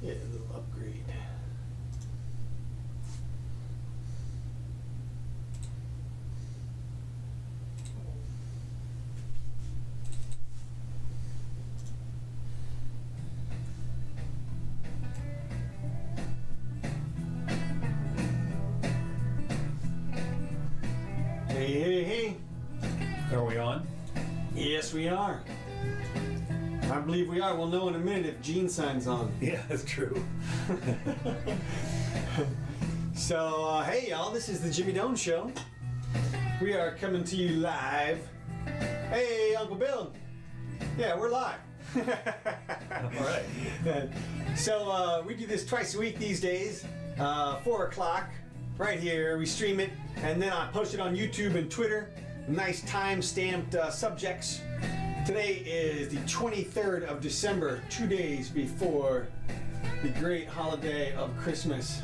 Yeah, a little upgrade. Hey, hey, hey. Are we on? Yes, we are. I believe we are. We'll know in a minute if Gene signs on. Yeah, that's true. So, hey, y'all, this is the Jimmy Doane Show. We are coming to you live. Hey, Uncle Bill. Yeah, we're live. All right. So, we do this twice a week these days, 4 o'clock, right here. We stream it, and then I post it on YouTube and Twitter. Nice time-stamped subjects. Today is the 23rd of December, 2 days before the great holiday of Christmas.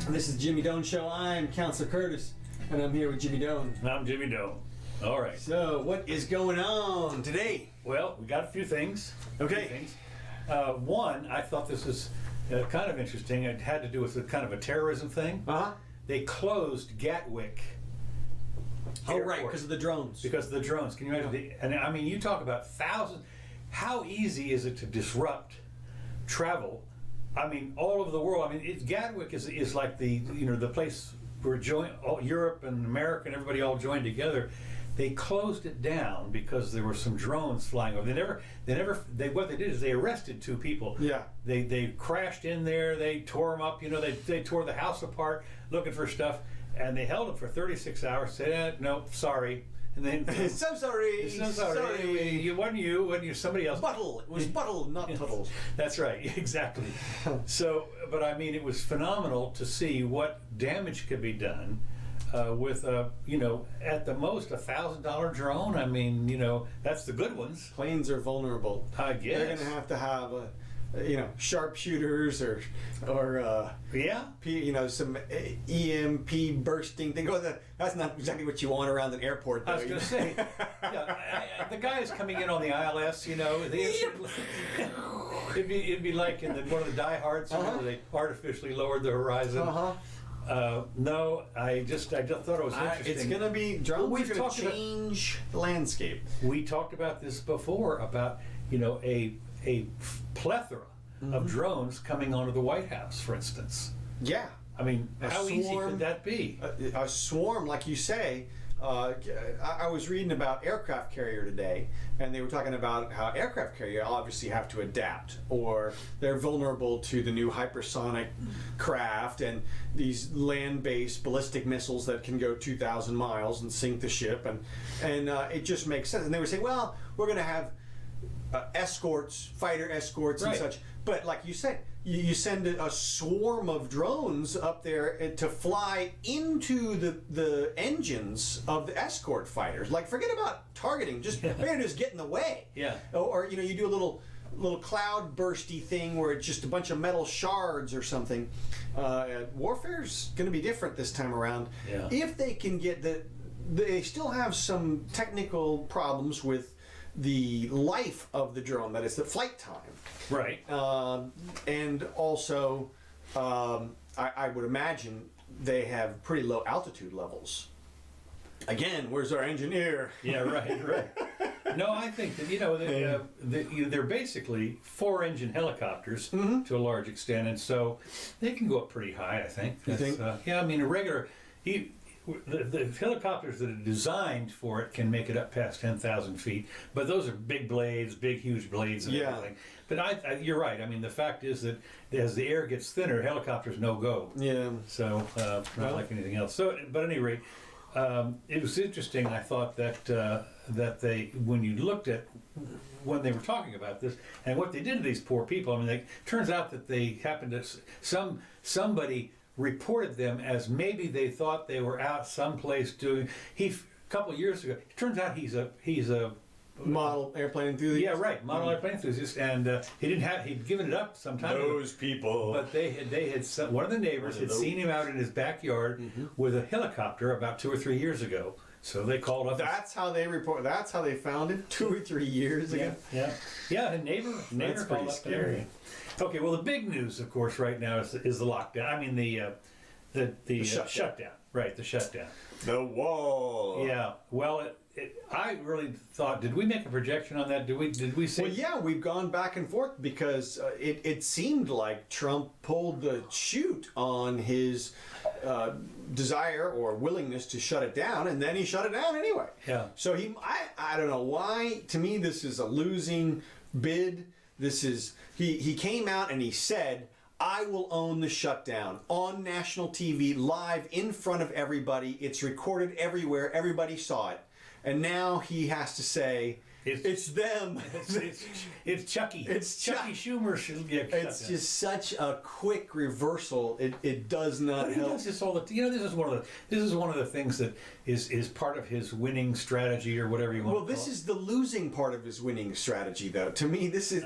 This is Jimmy Doane Show. I'm Counselor Curtis, and I'm here with Jimmy Doane. I'm Jimmy Doane. All right. So, what is going on today? Well, we got a few things. Okay. One, I thought this was kind of interesting. It had to do with a kind of a terrorism thing. Uh-huh. They closed Gatwick. Oh, Airport right, because of the drones. Because of the drones. Can you imagine? And I mean, you talk about thousands. How easy is it to disrupt travel? I mean, all over the world. I mean, Gatwick is like the place where Europe and America and everybody all joined together. They closed it down because there were some drones flying over. What they did is they arrested 2 people. Yeah. They crashed in there. They tore them up. They tore the house apart looking for stuff, and they held them for 36 hours. Said, no, sorry. And then so sorry. So sorry. It wasn't you, somebody else. Buttle. It was Buttle, not Tuttles. That's right, exactly. So, but I mean, it was phenomenal to see what damage could be done with at the most $1,000 drone. I mean, that's the good ones. Planes are vulnerable. I guess they're going to have sharpshooters or some EMP bursting thing. That's not exactly what you want around an airport, though. I was going to say, the guys coming in on the ILS, it'd be like in one of the diehards where they artificially lowered the horizon. No, I just thought it was interesting. It's going to be drones are going to change the landscape. We talked about this before about a plethora of drones coming onto the White House, for instance. Yeah. I mean, how easy could that be? A swarm, like you say. I was reading about aircraft carrier today, and they were talking about how aircraft carrier obviously have to adapt, or they're vulnerable to the new hypersonic craft and these land-based ballistic missiles that can go 2,000 miles and sink the ship, and it just makes sense. And they were saying, well, we're going to have escorts, fighter escorts, right, and such. But like you said, you send a swarm of drones up there to fly into the engines of the escort fighters. Like, forget about targeting. Just get in the way. Yeah. Or you do a little cloud bursty thing where it's just a bunch of metal shards or something. Warfare's going to be different this time around. Yeah. If they can get they still have some technical problems with the life of the drone, that is the flight time. Right. And also, I would imagine they have pretty low altitude levels. Again, where's our engineer? Yeah, right. No, I think that, they're basically 4-engine helicopters to a large extent, and so they can go up pretty high, I think. You think? Yeah, I mean, the helicopters that are designed for it can make it up past 10,000 feet, but those are big blades, huge blades and everything. But you're right. I mean, the fact is that as the air gets thinner, helicopters no-go. Yeah. So, not like anything else. So, but at any rate, it was interesting, I thought, that they, when you looked at, when they were talking about this, and what they did to these poor people, I mean, it turns out that they happened to, somebody reported them as maybe they thought they were out someplace doing. A couple of years ago, it turns out he's a model airplane enthusiast. Yeah, right, model airplane enthusiast, and he'd given it up sometime. Those people. But one of the neighbors had seen him out in his backyard with a helicopter about 2 or 3 years ago. So they called up. That's how they report. That's how they found it 2 or 3 years ago. Yeah. A neighbor That's called pretty up. Scary. Okay, well, the big news, of course, right now is the lockdown. I mean, the shutdown. Right, the shutdown. The wall. Yeah. Well, I really thought. Did we make a projection on that? Did we say? Well, yeah, we've gone back and forth because it seemed like Trump pulled the chute on his desire or willingness to shut it down, and then he shut it down anyway. Yeah. So I don't know why. To me, this is a losing bid. This is he came out and he said, I will own the shutdown on national TV, live in front of everybody. It's recorded everywhere. Everybody saw it. And now he has to say, it's them. It's Chucky. It's Chucky Schumer. It's just such a quick reversal. It does not help. Does this all the, this is one of the things that is part of his winning strategy or whatever you want. Well, this is the losing part of his winning strategy, though. To me, this is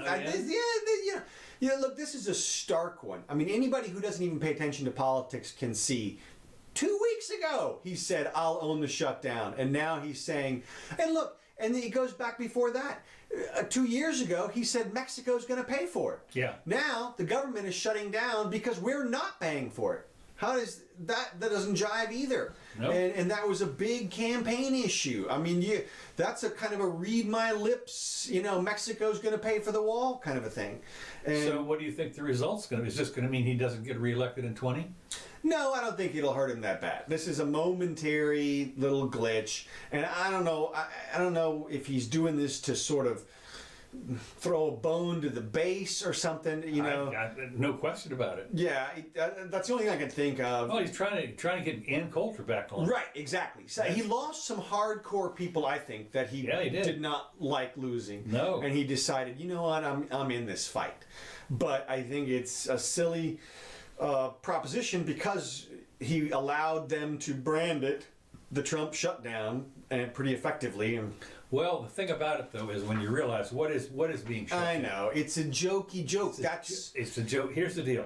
look, this is a stark one. I mean, anybody who doesn't even pay attention to politics can see. 2 weeks ago, he said, I'll own the shutdown. And now he's saying, and look, and then he goes back before that. 2 years ago, he said Mexico's going to pay for it. Yeah. Now, the government is shutting down because we're not paying for it. How does that doesn't jive either. Nope. And that was a big campaign issue. I mean, that's a kind of a read my lips, Mexico's going to pay for the wall kind of a thing. And so what do you think the result's going to be? Is this going to mean he doesn't get reelected in 20? No, I don't think it'll hurt him that bad. This is a momentary little glitch, and I don't know. I don't know if he's doing this to sort of throw a bone to the base or something. No question about it. Yeah, that's the only thing I can think of. Well, he's trying to get Ann Coulter back on. Right, exactly. So he lost some hardcore people, I think, that he did not like losing. No, and he decided, you know what, I'm in this fight. But I think it's a silly proposition because he allowed them to brand it the Trump shutdown and pretty effectively. And well, the thing about it though is when you realize what is being shut I down. know it's a jokey joke. It's a joke. Here's the deal.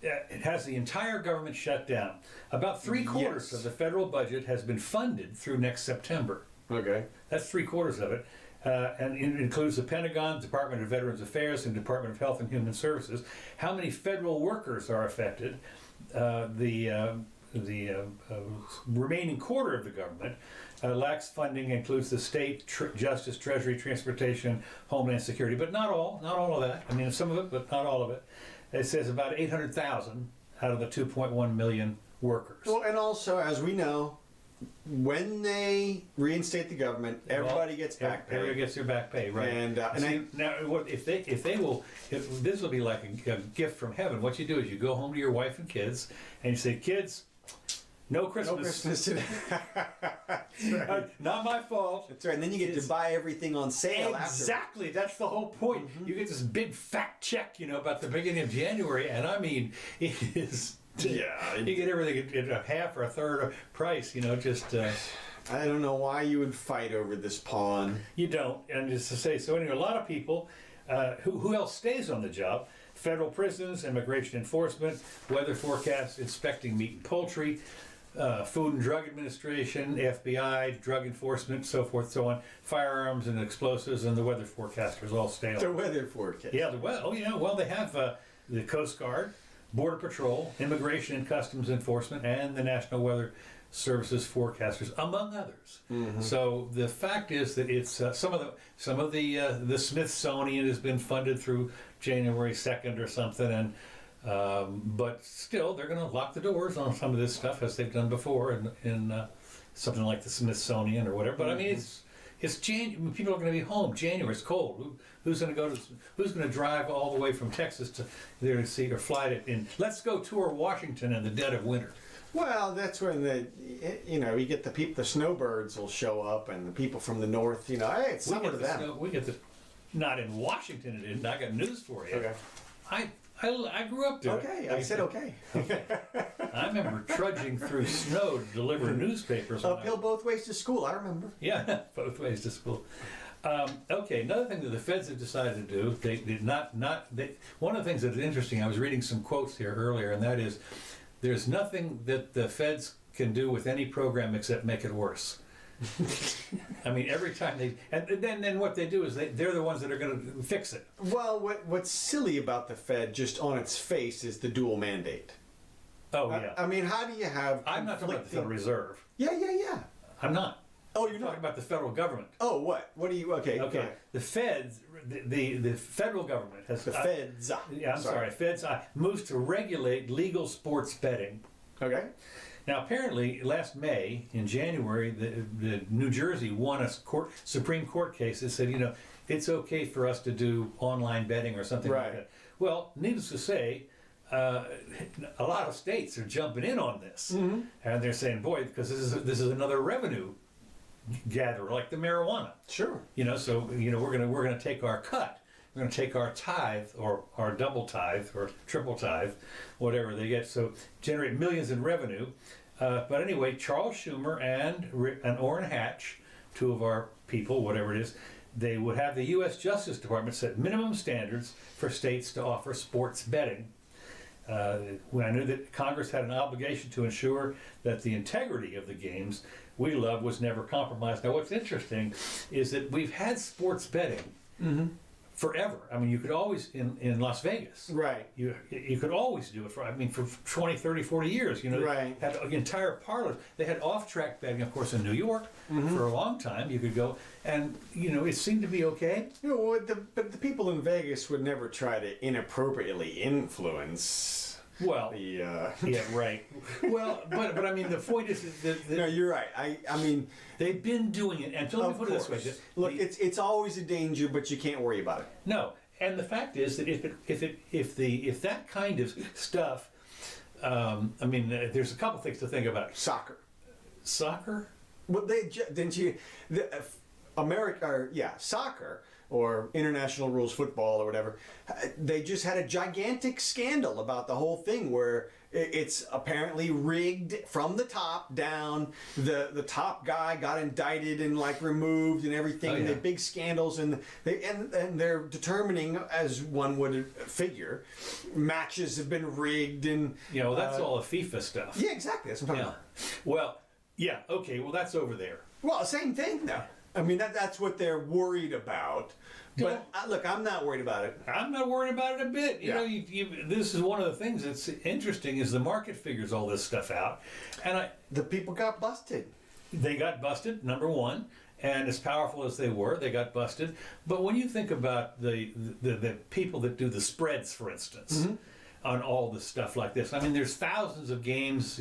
It has the entire government shut down. About 3/4 of the federal budget has been funded through next September. Okay. That's 3/4 of it. And it includes the Pentagon, Department of Veterans Affairs, and Department of Health and Human Services. How many federal workers are affected? The remaining quarter of the government lacks funding. Includes the state, justice, treasury, transportation, homeland security, but not all of that. I mean, some of it, but not all of it. It says about 800,000 out of the 2.1 million workers. Well, and also, as we know, when they reinstate the government, everybody gets back pay. Everybody gets their back pay, right? And now, if this will be like a gift from heaven. What you do is you go home to your wife and kids, and you say, "Kids, no Christmas. No Christmas today." That's right. Not my fault. That's right. And then you get to buy everything on sale. Exactly. That's the whole point. Mm-hmm. You get this big fat check, about the beginning of January, and I mean, it is. Yeah, you get everything at a half or a third of price. I don't know why you would fight over this pawn. You don't, and just to say so. Anyway, a lot of people. Who else stays on the job? Federal prisons, immigration enforcement, weather forecasts, inspecting meat and poultry, Food and Drug Administration, FBI, drug enforcement, so forth, so on. Firearms and explosives, and the weather forecasters all stay on. The weather forecast. Yeah. Well, they have the Coast Guard, Border Patrol, Immigration and Customs Enforcement, and the National Weather Services forecasters, among others. Mm-hmm. So the fact is that it's some of the Smithsonian has been funded through January 2nd or something, and but still they're going to lock the doors on some of this stuff as they've done before in something like the Smithsonian or whatever. But I mean it's January. People are going to be home. January, it's cold. Who's going to drive all the way from Texas to there to see or fly it in? Let's go tour Washington in the dead of winter. Well, that's when you get the snowbirds will show up and the people from the north. Hey, it's summer to them. We get not in Washington. It isn't. I got news for you. Okay. I grew up there. Okay, I said okay. I remember trudging through snow to deliver newspapers. Uphill both ways to school, I remember. Yeah, both ways to school. Okay, another thing that the feds have decided to do, they did not. One of the things that is interesting, I was reading some quotes here earlier, and that is, there's nothing that the feds can do with any program except make it worse. I mean, every time and then what they do is they're the ones that are going to fix it. Well, what's silly about the Fed, just on its face, is the dual mandate. Oh yeah. I mean, how do you have? I'm not talking about the Federal Reserve. Yeah. I'm not. Oh, you're I'm talking not. about the federal government. Oh, what? What do you? Okay. Okay. Right. The Feds, the federal government has The Feds. Yeah, I'm sorry. Feds moves to regulate legal sports betting. Okay. Now, apparently, last May, in January, the New Jersey won a Supreme Court case that said, it's okay for us to do online betting or something like that. Well, needless to say, a lot of states are jumping in on this, and they're saying, "Boy, because this is another revenue gatherer, like the marijuana." Sure. So we're gonna take our cut. We're going to take our tithe, or our double tithe, or triple tithe, whatever they get, so generate millions in revenue. But anyway, Charles Schumer and Orrin Hatch, two of our people, whatever it is, they would have the U.S. Justice Department set minimum standards for states to offer sports betting. When I knew that Congress had an obligation to ensure that the integrity of the games we love was never compromised. Now, what's interesting is that we've had sports betting forever. I mean, you could always, in Las Vegas, Right. you could always do it for 20, 30, 40 years. Right. Had entire parlors. They had off-track betting, of course, in New York for a long time. You could go, and it seemed to be okay. But the people in Vegas would never try to inappropriately influence. Well, Yeah, right. Well, but I mean, the point is that no, you're right. I mean, they've been doing it, and so let me of put it this way: course. Look, it's always a danger, but you can't worry about it. no. And the fact is that if that kind of stuff, there's a couple things to think about. Soccer. Soccer. Well, didn't you? Soccer or international rules football or whatever. They just had a gigantic scandal about the whole thing where it's apparently rigged from the top down. The top guy got indicted and removed and everything. Oh, yeah. And the big scandals and they're determining, as one would figure, matches have been rigged and That's all the FIFA stuff. yeah, exactly. That's what I'm talking Yeah. about. Well, yeah. Okay. Well, that's over there. Well, same thing though. I mean, that's what they're worried about. But look, I'm not worried about it. I'm not worried about it a bit. Yeah. This is one of the things that's interesting is the market figures all this stuff out, and The people got busted. they got busted. Number one, and as powerful as they were, they got busted. But when you think about the people that do the spreads, for instance, on all this stuff like this, I mean, there's thousands of games,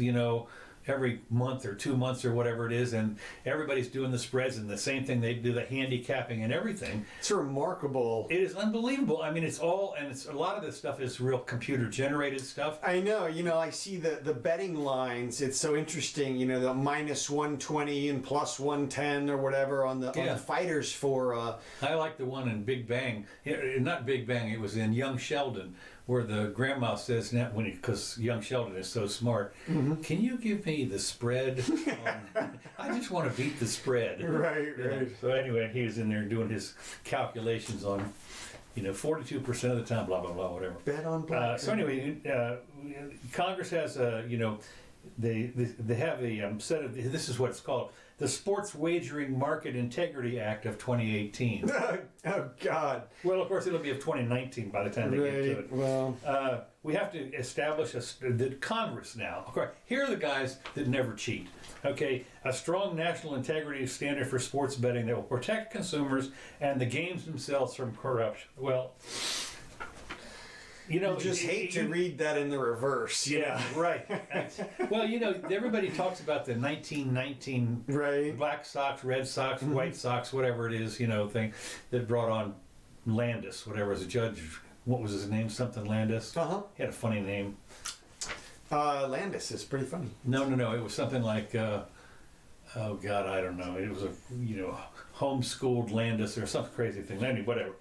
every month or 2 months or whatever it is, and everybody's doing the spreads and the same thing. They do the handicapping and everything. It's remarkable. It is unbelievable. I mean, it's a lot of this stuff is real computer generated stuff. I know. I see the betting lines. It's so interesting. The minus 120 and plus 110 or whatever on the fighters for. I like the one in Big Bang. Not Big Bang. It was in Young Sheldon, where the grandma says, because Young Sheldon is so smart, can you give me the spread? I just want to beat the spread. Right. So anyway, he was in there doing his calculations on, 42% of the time, blah, blah, blah, whatever. Bet on black. So anyway, Congress has they have a set of, this is what it's called, the Sports Wagering Market Integrity Act of 2018. Oh God. Well, of course, it'll be of 2019 by the time they get to it. Well, we have to establish the Congress now. Okay, here are the guys that never cheat. Okay, a strong national integrity standard for sports betting that will protect consumers and the games themselves from corruption. Well, you just hate to read that in the reverse. Yeah, right. Well, everybody talks about the 1919 Black Sox, Red Sox, White Sox, whatever it is, thing that brought on Landis, whatever, as a judge. What was his name? Something Landis? He had a funny name. Landis is pretty funny. No. It was something like, oh God, I don't know. It was a, homeschooled Landis or some crazy thing. Anyway, whatever.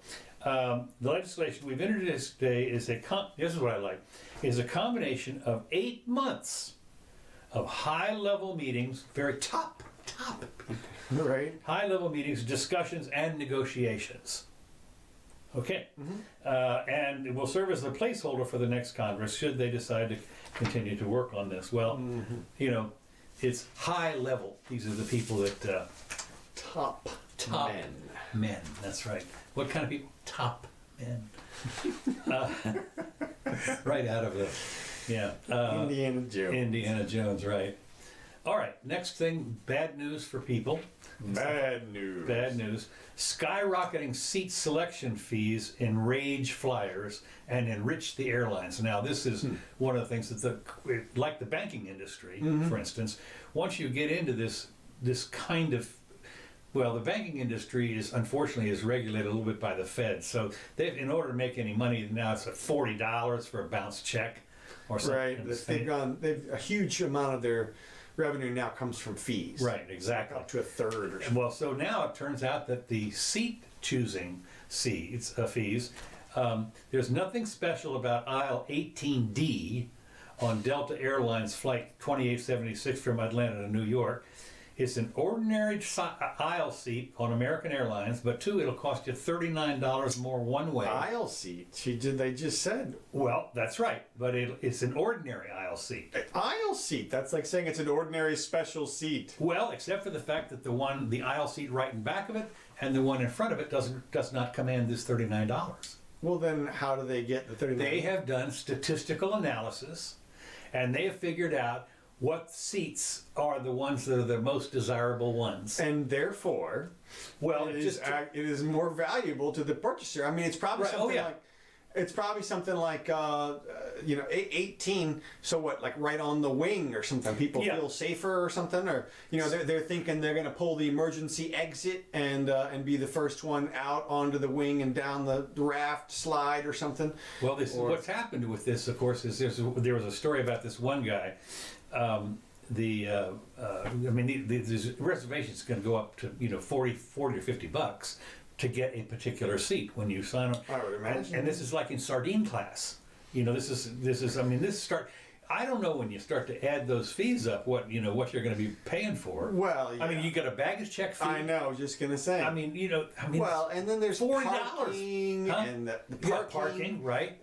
The legislation we've introduced today is this is what I like, is a combination of 8 months of high-level meetings, very top people. Right. High-level meetings, discussions, and negotiations. Okay. And it will serve as the placeholder for the next Congress should they decide to continue to work on this. Well, it's high level. These are the people that Top men. men. That's right. What kind of people? Top men. Right out of the Indiana Jones. Indiana Jones, right? All right. Next thing, bad news for people. Bad news. Bad news. Skyrocketing seat selection fees enrage flyers and enrich the airlines. Now, this is one of the things that like the banking industry, for instance, once you get into this kind of, well, the banking industry unfortunately is regulated a little bit by the Fed. So in order to make any money now, it's at $40 for a bounce check or something. Right. A huge amount of their revenue now comes from fees. Right, exactly. Up to a third or something. Well, so now it turns out that the seat choosing fees, there's nothing special about aisle 18D on Delta Airlines flight 2876 from Atlanta to New York. It's an ordinary aisle seat on American Airlines, but two, it'll cost you $39 more one way. Aisle seat? They just said. Well, that's right, but it's an ordinary aisle seat. Aisle seat? That's like saying it's an ordinary special seat. Well, except for the fact that the aisle seat right in back of it and the one in front of it does not command this $39. Well, then how do they get the $39? They have done statistical analysis, and they have figured out what seats are the ones that are the most desirable ones. And therefore, it is more valuable to the purchaser. I mean, it's probably something like 18. So what, like right on the wing or something? People feel safer or something, or they're thinking they're going to pull the emergency exit and be the first one out onto the wing and down the raft slide or something. Well, what's happened with this, of course, is there was a story about this one guy. The reservation's going to go up to $40 or $50 to get a particular seat when you sign up. I would imagine. And this is like in sardine class. I don't know when you start to add those fees up what you're going to be paying for. Well, I mean, you got a baggage check fee. I know, I was just going to say. Well, and then there's $40 parking and the parking, right?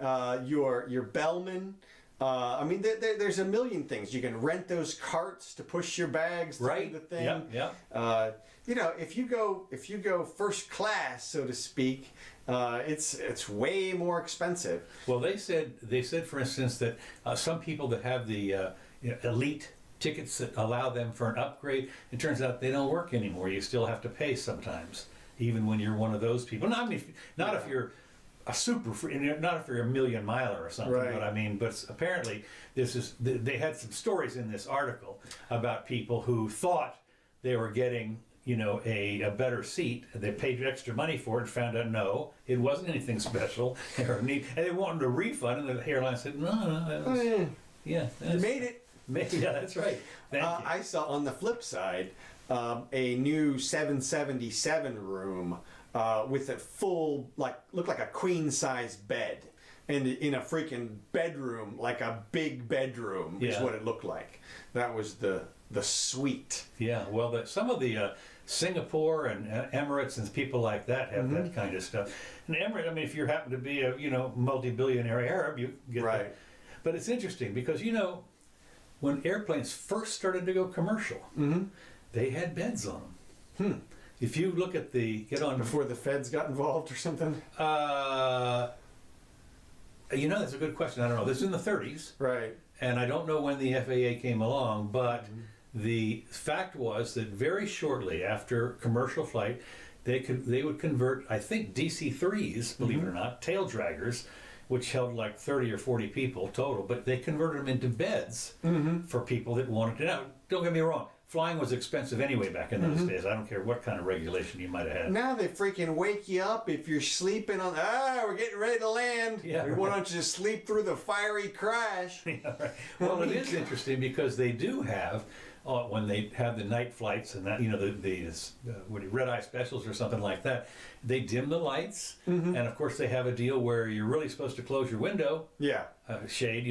Your bellman. There's a million things. You can rent those carts to push your bags through the thing. Yeah. If you go first class, so to speak, it's way more expensive. Well, they said for instance that some people that have the elite tickets that allow them for an upgrade, it turns out they don't work anymore. You still have to pay sometimes, even when you're one of those people. If you're a not if you're a million miler or something, right. but apparently they had some stories in this article about people who thought they were getting a better seat. They paid extra money for it and found out no, it wasn't anything special or neat, and they wanted a refund, and the airline said no, you made it. Yeah, that's right. Thank you. I saw on the flip side a new 777 room with a full, looked like a queen size bed, and in a freaking bedroom, like a big bedroom is what it looked like. That was the suite. Yeah, well, some of the Singapore and Emirates and people like that have that kind of stuff. And Emirates, if you happen to be a multi-billionaire Arab, you get that. But it's interesting because when airplanes first started to go commercial, they had beds on them. If you look at before the feds got involved or something. That's a good question. I don't know. This is in the 30s, right? And I don't know when the FAA came along, but the fact was that very shortly after commercial flight, they would convert, I think, DC-3s, believe it or not, tail draggers, which held like 30 or 40 people total, but they converted them into beds for people that wanted to. Now, don't get me wrong. Flying was expensive anyway back in those days. I don't care what kind of regulation you might have had. Now they freaking wake you up if you're sleeping on, we're getting ready to land. Yeah, we want you to sleep through the fiery crash. Yeah, right. Well, it is interesting because they do have, when they have the night flights and that, the red-eye specials or something like that, they dim the lights. And of course they have a deal where you're really supposed to close your window. Yeah. Shade,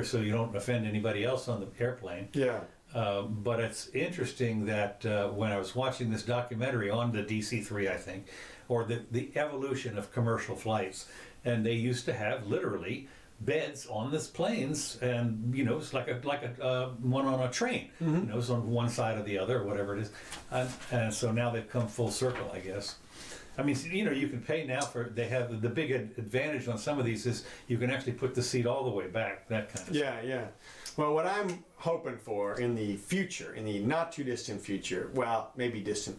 so you don't offend anybody else on the airplane. Yeah. But it's interesting that when I was watching this documentary on the DC-3, I think, or the evolution of commercial flights, and they used to have literally beds on this planes, and it's like a one on a train. It's on one side or the other, or whatever it is, and so now they've come full circle, I guess. I mean, you can pay now for. They have the big advantage on some of these is you can actually put the seat all the way back. That kind of stuff. Yeah. Well, what I'm hoping for in the future, in the not too distant future, well, maybe distant,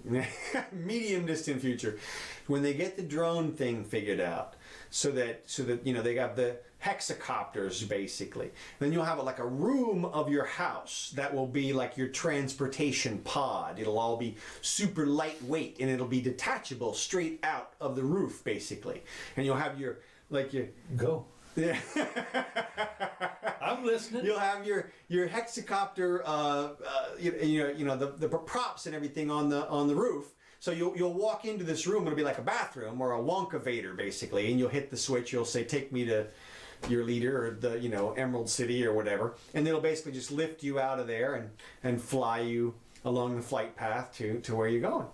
medium distant future, when they get the drone thing figured out, so that they got the hexacopters basically, then you'll have like a room of your house that will be like your transportation pod. It'll all be super lightweight and it'll be detachable straight out of the roof basically, and you'll have your go. Yeah. I'm listening. You'll have your hexacopter, the props and everything on the roof. So you'll walk into this room. It'll be like a bathroom or a Wonkavator basically, and you'll hit the switch. You'll say, "Take me to your leader," or the Emerald City or whatever, and it'll basically just lift you out of there and fly you along the flight path to where you're going.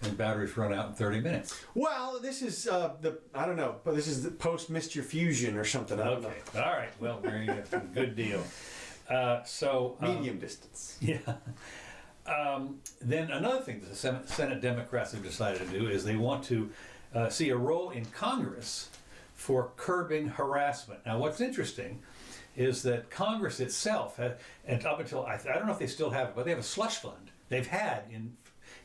And batteries run out in 30 minutes. Well, this is I don't know, but this is the post-Mr. Fusion or something. I don't know. All right. Well, very good. Good deal. Medium distance. Yeah. Then another thing that the Senate Democrats have decided to do is they want to see a role in Congress for curbing harassment. Now, what's interesting is that Congress itself, and up until I don't know if they still have it, but they have a slush fund. They've had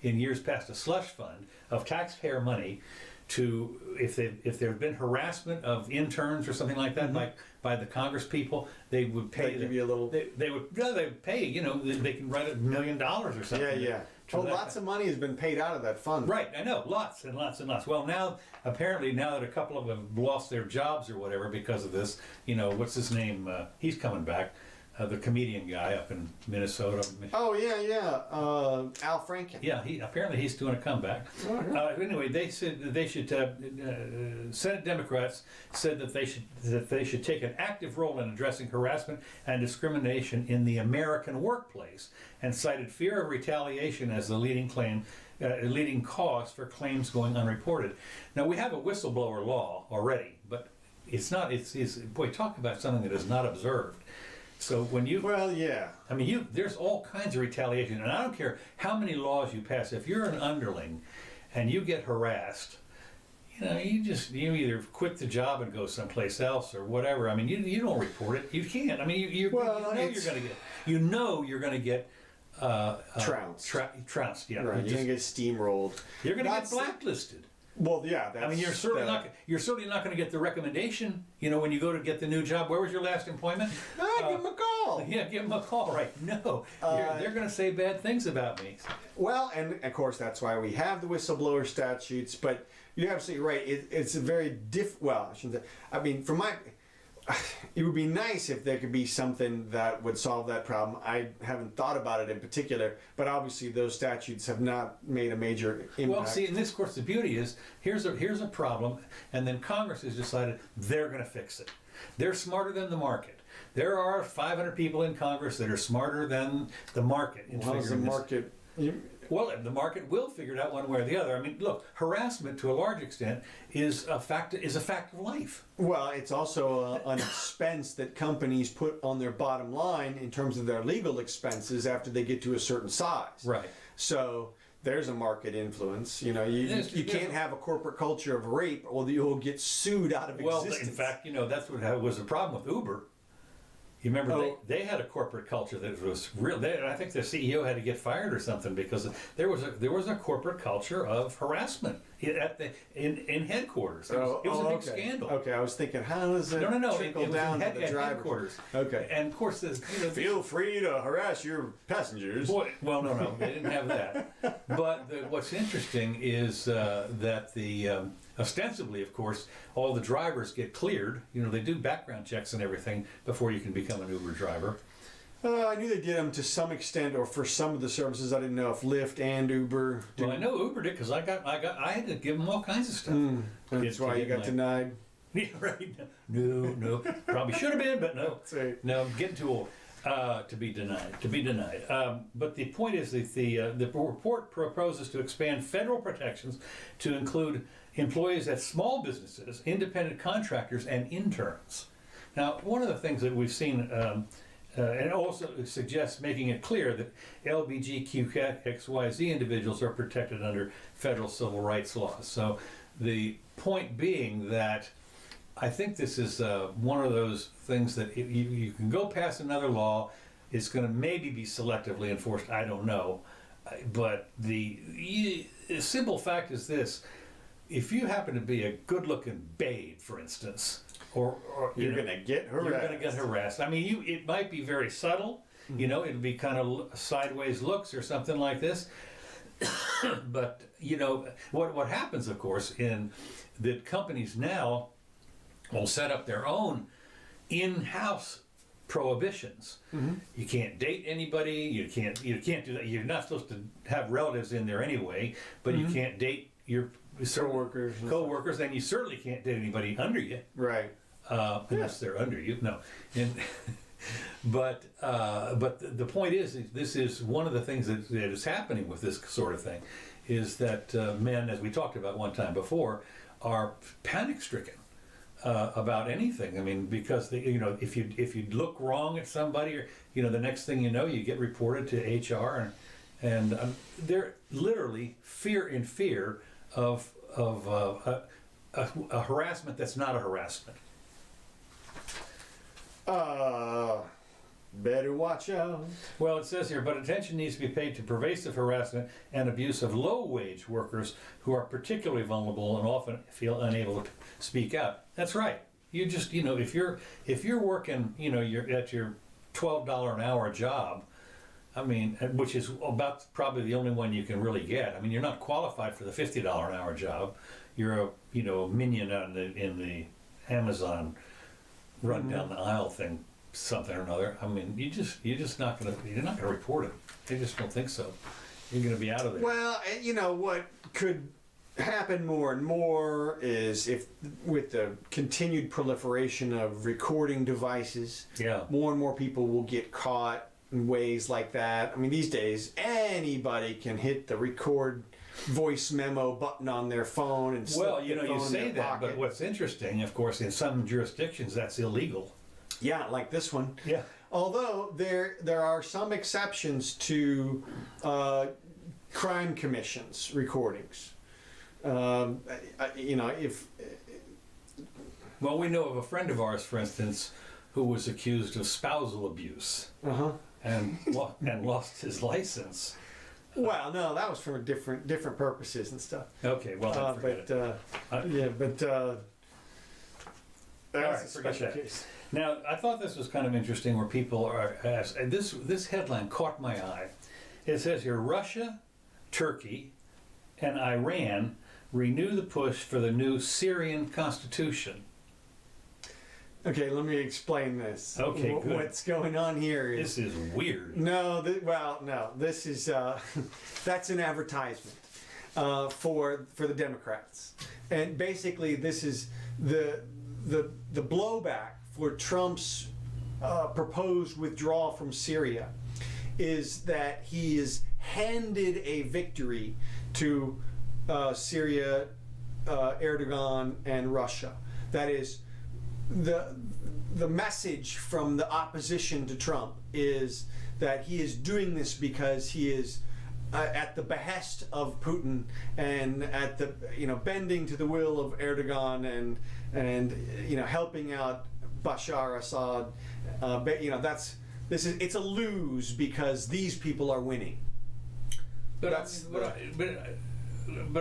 in years past a slush fund of taxpayer money to if there had been harassment of interns or something like that, like by the Congress people, they would pay. They give you a little. They would pay. They can write $1 million or something. Yeah. Well, lots of money has been paid out of that fund. Right, I know, lots and lots and lots. Well, now apparently now that a couple of them have lost their jobs or whatever because of this, what's his name? He's coming back. The comedian guy up in Minnesota. Oh yeah. Al Franken. Yeah, he's doing a comeback. Anyway, they said that they should. Senate Democrats said that they should take an active role in addressing harassment and discrimination in the American workplace, and cited fear of retaliation as the leading cause for claims going unreported. Now we have a whistleblower law already, but it's not. It's boy, talk about something that is not observed. So when you there's all kinds of retaliation, and I don't care how many laws you pass. If you're an underling and you get harassed, you either quit the job and go someplace else or whatever. I mean, you don't report it. You can't. I mean, you're going to get trounced. Trounced. Yeah. Right. You're going to get steamrolled. You're going to get blacklisted. Well, yeah. I mean, you're certainly not going to get the recommendation. When you go to get the new job. Where was your last employment? Give them a call. Yeah, give them a call. Right? No, they're going to say bad things about me. Well, and of course that's why we have the whistleblower statutes. But you're absolutely right. It's a very Well, I shouldn't say. I mean, it would be nice if there could be something that would solve that problem. I haven't thought about it in particular, but obviously those statutes have not made a major impact. Well, see, in this, of course, the beauty is here's a problem, and then Congress has decided they're going to fix it. They're smarter than the market. There are 500 people in Congress that are smarter than the market in figuring the market? Well, the market will figure it out one way or the other. I mean, look, harassment to a large extent is a fact of life. Well, it's also an expense that companies put on their bottom line in terms of their legal expenses after they get to a certain size. Right. So there's a market influence. You can't have a corporate culture of rape, or you'll get sued out of existence. Well, in fact, that's what was the problem with Uber. You remember they had a corporate culture that was real. I think the CEO had to get fired or something because there was a corporate culture of harassment in headquarters. It was a big scandal. Okay, I was thinking, how does it trickle down to the driver? Headquarters. Okay, and of course, feel free to harass your passengers. Well, no, they didn't have that. But what's interesting is that ostensibly, of course, all the drivers get cleared. They do background checks and everything before you can become an Uber driver. I knew they did them to some extent, or for some of the services. I didn't know if Lyft and Uber. Well, I know Uber did because I had to give them all kinds of stuff. That's why you got denied. Yeah, right. No. Probably should have been, but no. That's right. No, I'm getting too old. To be denied. But the point is that the report proposes to expand federal protections to include employees at small businesses, independent contractors, and interns. Now, one of the things that we've seen, and it also suggests making it clear that LGBTQXYZ individuals are protected under federal civil rights laws. So the point being that I think this is one of those things that you can go past another law. It's going to maybe be selectively enforced. I don't know. But the simple fact is this. If you happen to be a good-looking babe, for instance, or you're going to get harassed. You're going to get harassed. I mean, it might be very subtle. You know, it'll be kind of sideways looks or something like this. But, you know, what happens, of course, in that companies now will set up their own in-house prohibitions. You can't date anybody. You can't do that. You're not supposed to have relatives in there anyway. But you can't date your co-workers, and you certainly can't date anybody under you. Right. Unless they're under you. No. And but the point is, this is one of the things that is happening with this sort of thing, is that men, as we talked about one time before, are panic-stricken about anything. I mean, because if you look wrong at somebody, or the next thing you know, you get reported to HR, and they're literally fear of a harassment that's not a harassment. Better watch out. Well, it says here, but attention needs to be paid to pervasive harassment and abuse of low-wage workers who are particularly vulnerable and often feel unable to speak out. That's right. You just, if you're working, you're at your $12 an hour job, I mean, which is about probably the only one you can really get. I mean, you're not qualified for the $50 an hour job. You're a minion in the Amazon run down the aisle thing, something or another. I mean, you're not gonna report it. They just don't think so. You're gonna be out of there. Well, what could happen more and more is if with the continued proliferation of recording devices, more and more people will get caught in ways like that. I mean, these days anybody can hit the record voice memo button on their phone and you say that, but what's interesting, of course, in some jurisdictions that's illegal. Yeah, like this one. Yeah. Although there are some exceptions to crime commissions recordings. If well, we know of a friend of ours, for instance, who was accused of spousal abuse and lost his license. Well, no, that was for different purposes and stuff. Okay, well, forget it. That's a special case. Now, I thought this was kind of interesting, where people are asked, and this headline caught my eye. It says here, Russia, Turkey, and Iran renew the push for the new Syrian constitution. Okay, let me explain this. Okay, good. What's going on here is... This is weird. No, this is... that's an advertisement for the Democrats. And basically, this is the blowback for Trump's proposed withdrawal from Syria, is that he has handed a victory to Syria, Erdogan, and Russia. That is, the message from the opposition to Trump is that he is doing this because he is at the behest of Putin and at the bending to the will of Erdogan and helping out Bashar Assad. It's a lose because these people are winning. But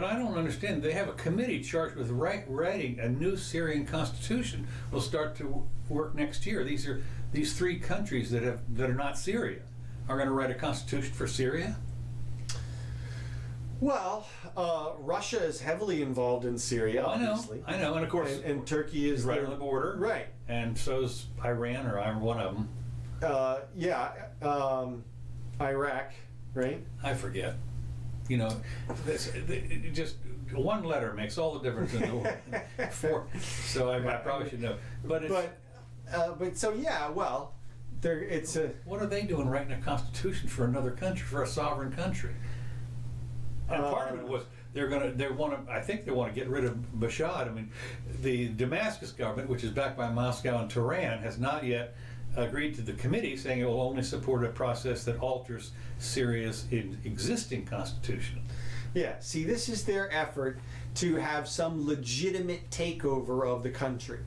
I don't understand. They have a committee charged with writing a new Syrian constitution. Will start to work next year. These three countries that are not Syria are going to write a constitution for Syria. Well, Russia is heavily involved in Syria, obviously. I know, and of course, and Turkey is right on the border, right? And so is Iran, or one of them. Iraq, right? I forget. Just one letter makes all the difference in the world. So I probably should know. But it's a. What are they doing writing a constitution for another country, for a sovereign country? And part of it was I think they want to get rid of Bashar. I mean, the Damascus government, which is backed by Moscow and Tehran, has not yet agreed to the committee, saying it will only support a process that alters Syria's existing constitution. Yeah, see, this is their effort to have some legitimate takeover of the country.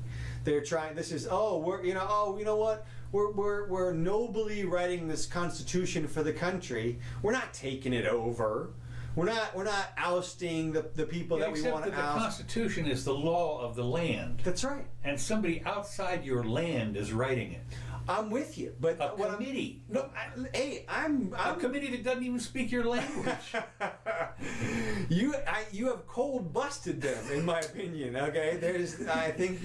They're trying. This is you know what? We're nobly writing this constitution for the country. We're not taking it over. We're not ousting the people that we want to oust. Except that the Constitution is the law of the land. That's right. And somebody outside your land is writing it. I'm with you, but a committee. I'm a committee that doesn't even speak your language. You have cold busted them, in my opinion. Okay, I think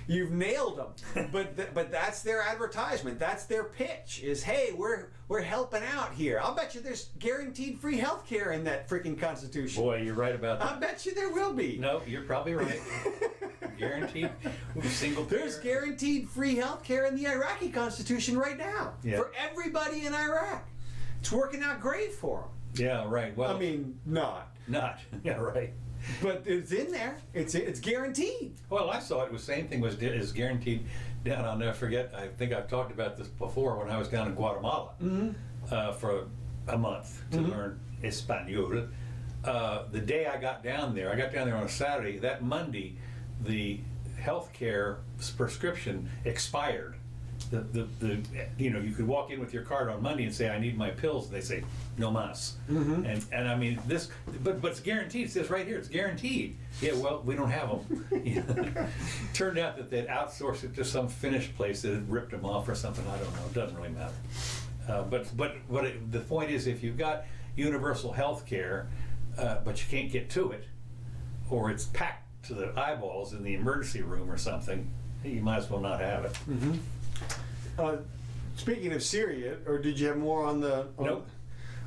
you've nailed them. But that's their advertisement. That's their pitch. Is hey, we're helping out here. I'll bet you there's guaranteed free health care in that freaking Constitution. Boy, you're right about that. I bet you there will be. No, you're probably right. Guaranteed single payer. There's guaranteed free health care in the Iraqi Constitution right now for everybody in Iraq. It's working out great for them. Yeah, right. Well, I mean, not. Yeah, right. But it's in there. It's guaranteed. Well, I saw it was same thing is guaranteed down. I'll never forget. I think I've talked about this before when I was down in Guatemala for a month to learn Espanol. The day I got down there on a Saturday. That Monday, the health care prescription expired. You could walk in with your card on Monday and say, I need my pills, and they say, no mas. And I mean, this, but it's guaranteed. It says right here, it's guaranteed. Yeah, well, we don't have them. Turned out that they'd outsourced it to some Finnish place that had ripped them off or something. I don't know. It doesn't really matter. The point is, if you've got universal health care, but you can't get to it, or it's packed to the eyeballs in the emergency room or something, you might as well not have it. Speaking of Syria, or did you have more on the? Nope.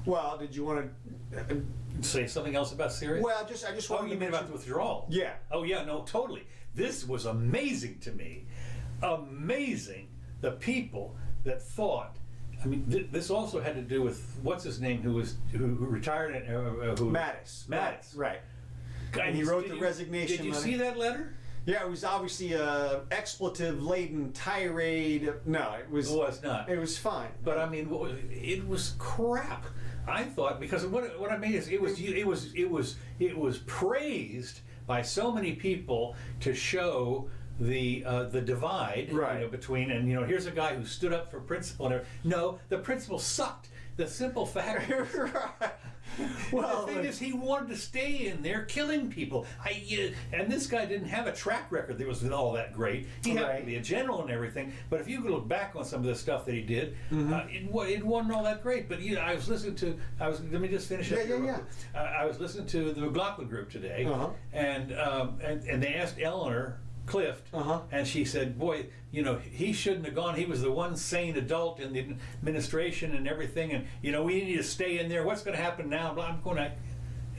Well, did you want to say something else about Syria? Well, I just wanted you mean about the withdrawal? Yeah. Oh yeah, no, totally. This was amazing to me. Amazing. The people that thought. I mean, this also had to do with what's his name, who retired, Mattis. Right. And he wrote the resignation letter. Did you letter. See that letter? Yeah, it was obviously a expletive-laden tirade. No, it was. It was not. It was fine. But I mean, it was crap. I thought, because what I mean is it was praised by so many people to show the divide, right, between, and here's a guy who stood up for principle, and no, the principle sucked. The simple fact is, right. Well, the thing is, he wanted to stay in there killing people. And this guy didn't have a track record that was all that great. He happened to be a general and everything, but if you could look back on some of the stuff that he did, it wasn't all that great. But I was listening to, let me just finish up here. I was listening to the McLaughlin group today, and they asked Eleanor Clift, and she said, boy, he shouldn't have gone. He was the one sane adult in the administration and everything, and we need to stay in there. What's going to happen now? I'm going,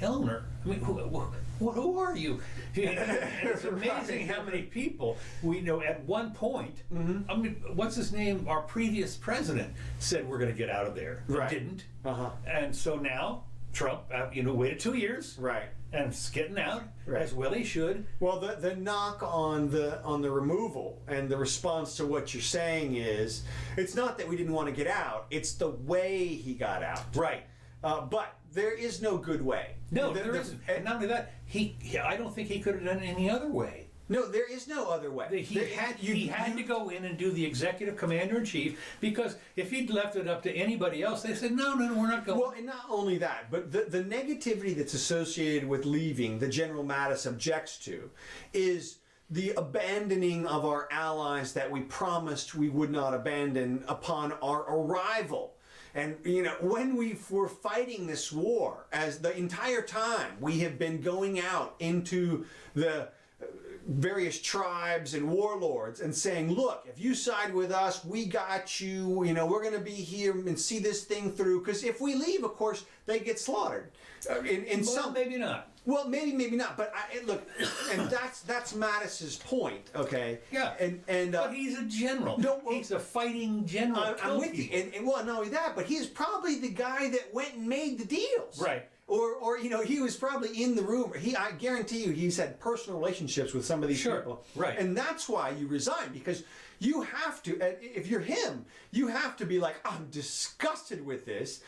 Eleanor, I mean, who are you? And it's amazing how many people we know at one point. I mean, what's his name? Our previous president said we're going to get out of there. Right. Didn't. And so now Trump, waited 2 years. Right. And it's getting out, as well he should. Well, the knock on the removal and the response to what you're saying is, it's not that we didn't want to get out, it's the way he got out. Right. But there is no good way. No, there isn't. And not only that, I don't think he could have done it any other way. No, there is no other way. He had to go in and do the executive commander-in-chief, because if he'd left it up to anybody else, they said, no, we're not going. Well, and not only that, but the negativity that's associated with leaving, that General Mattis objects to, is the abandoning of our allies that we promised we would not abandon upon our arrival. And, when we were fighting this war, as the entire time we have been going out into the various tribes and warlords and saying, look, if you side with us, we got you, we're going to be here and see this thing through, because if we leave, of course, they get slaughtered. Well, maybe not. Well, maybe not, but look, and that's Mattis's point, okay? Yeah, but he's a general. No, he's a fighting general. I'm with you, and well, not only that, but he's probably the guy that went and made the deals. Right. Or he was probably in the room. I guarantee you, he's had personal relationships with some of these people. Right. And that's why you resign, because you have to. If you're him, you have to be like, I'm disgusted with this.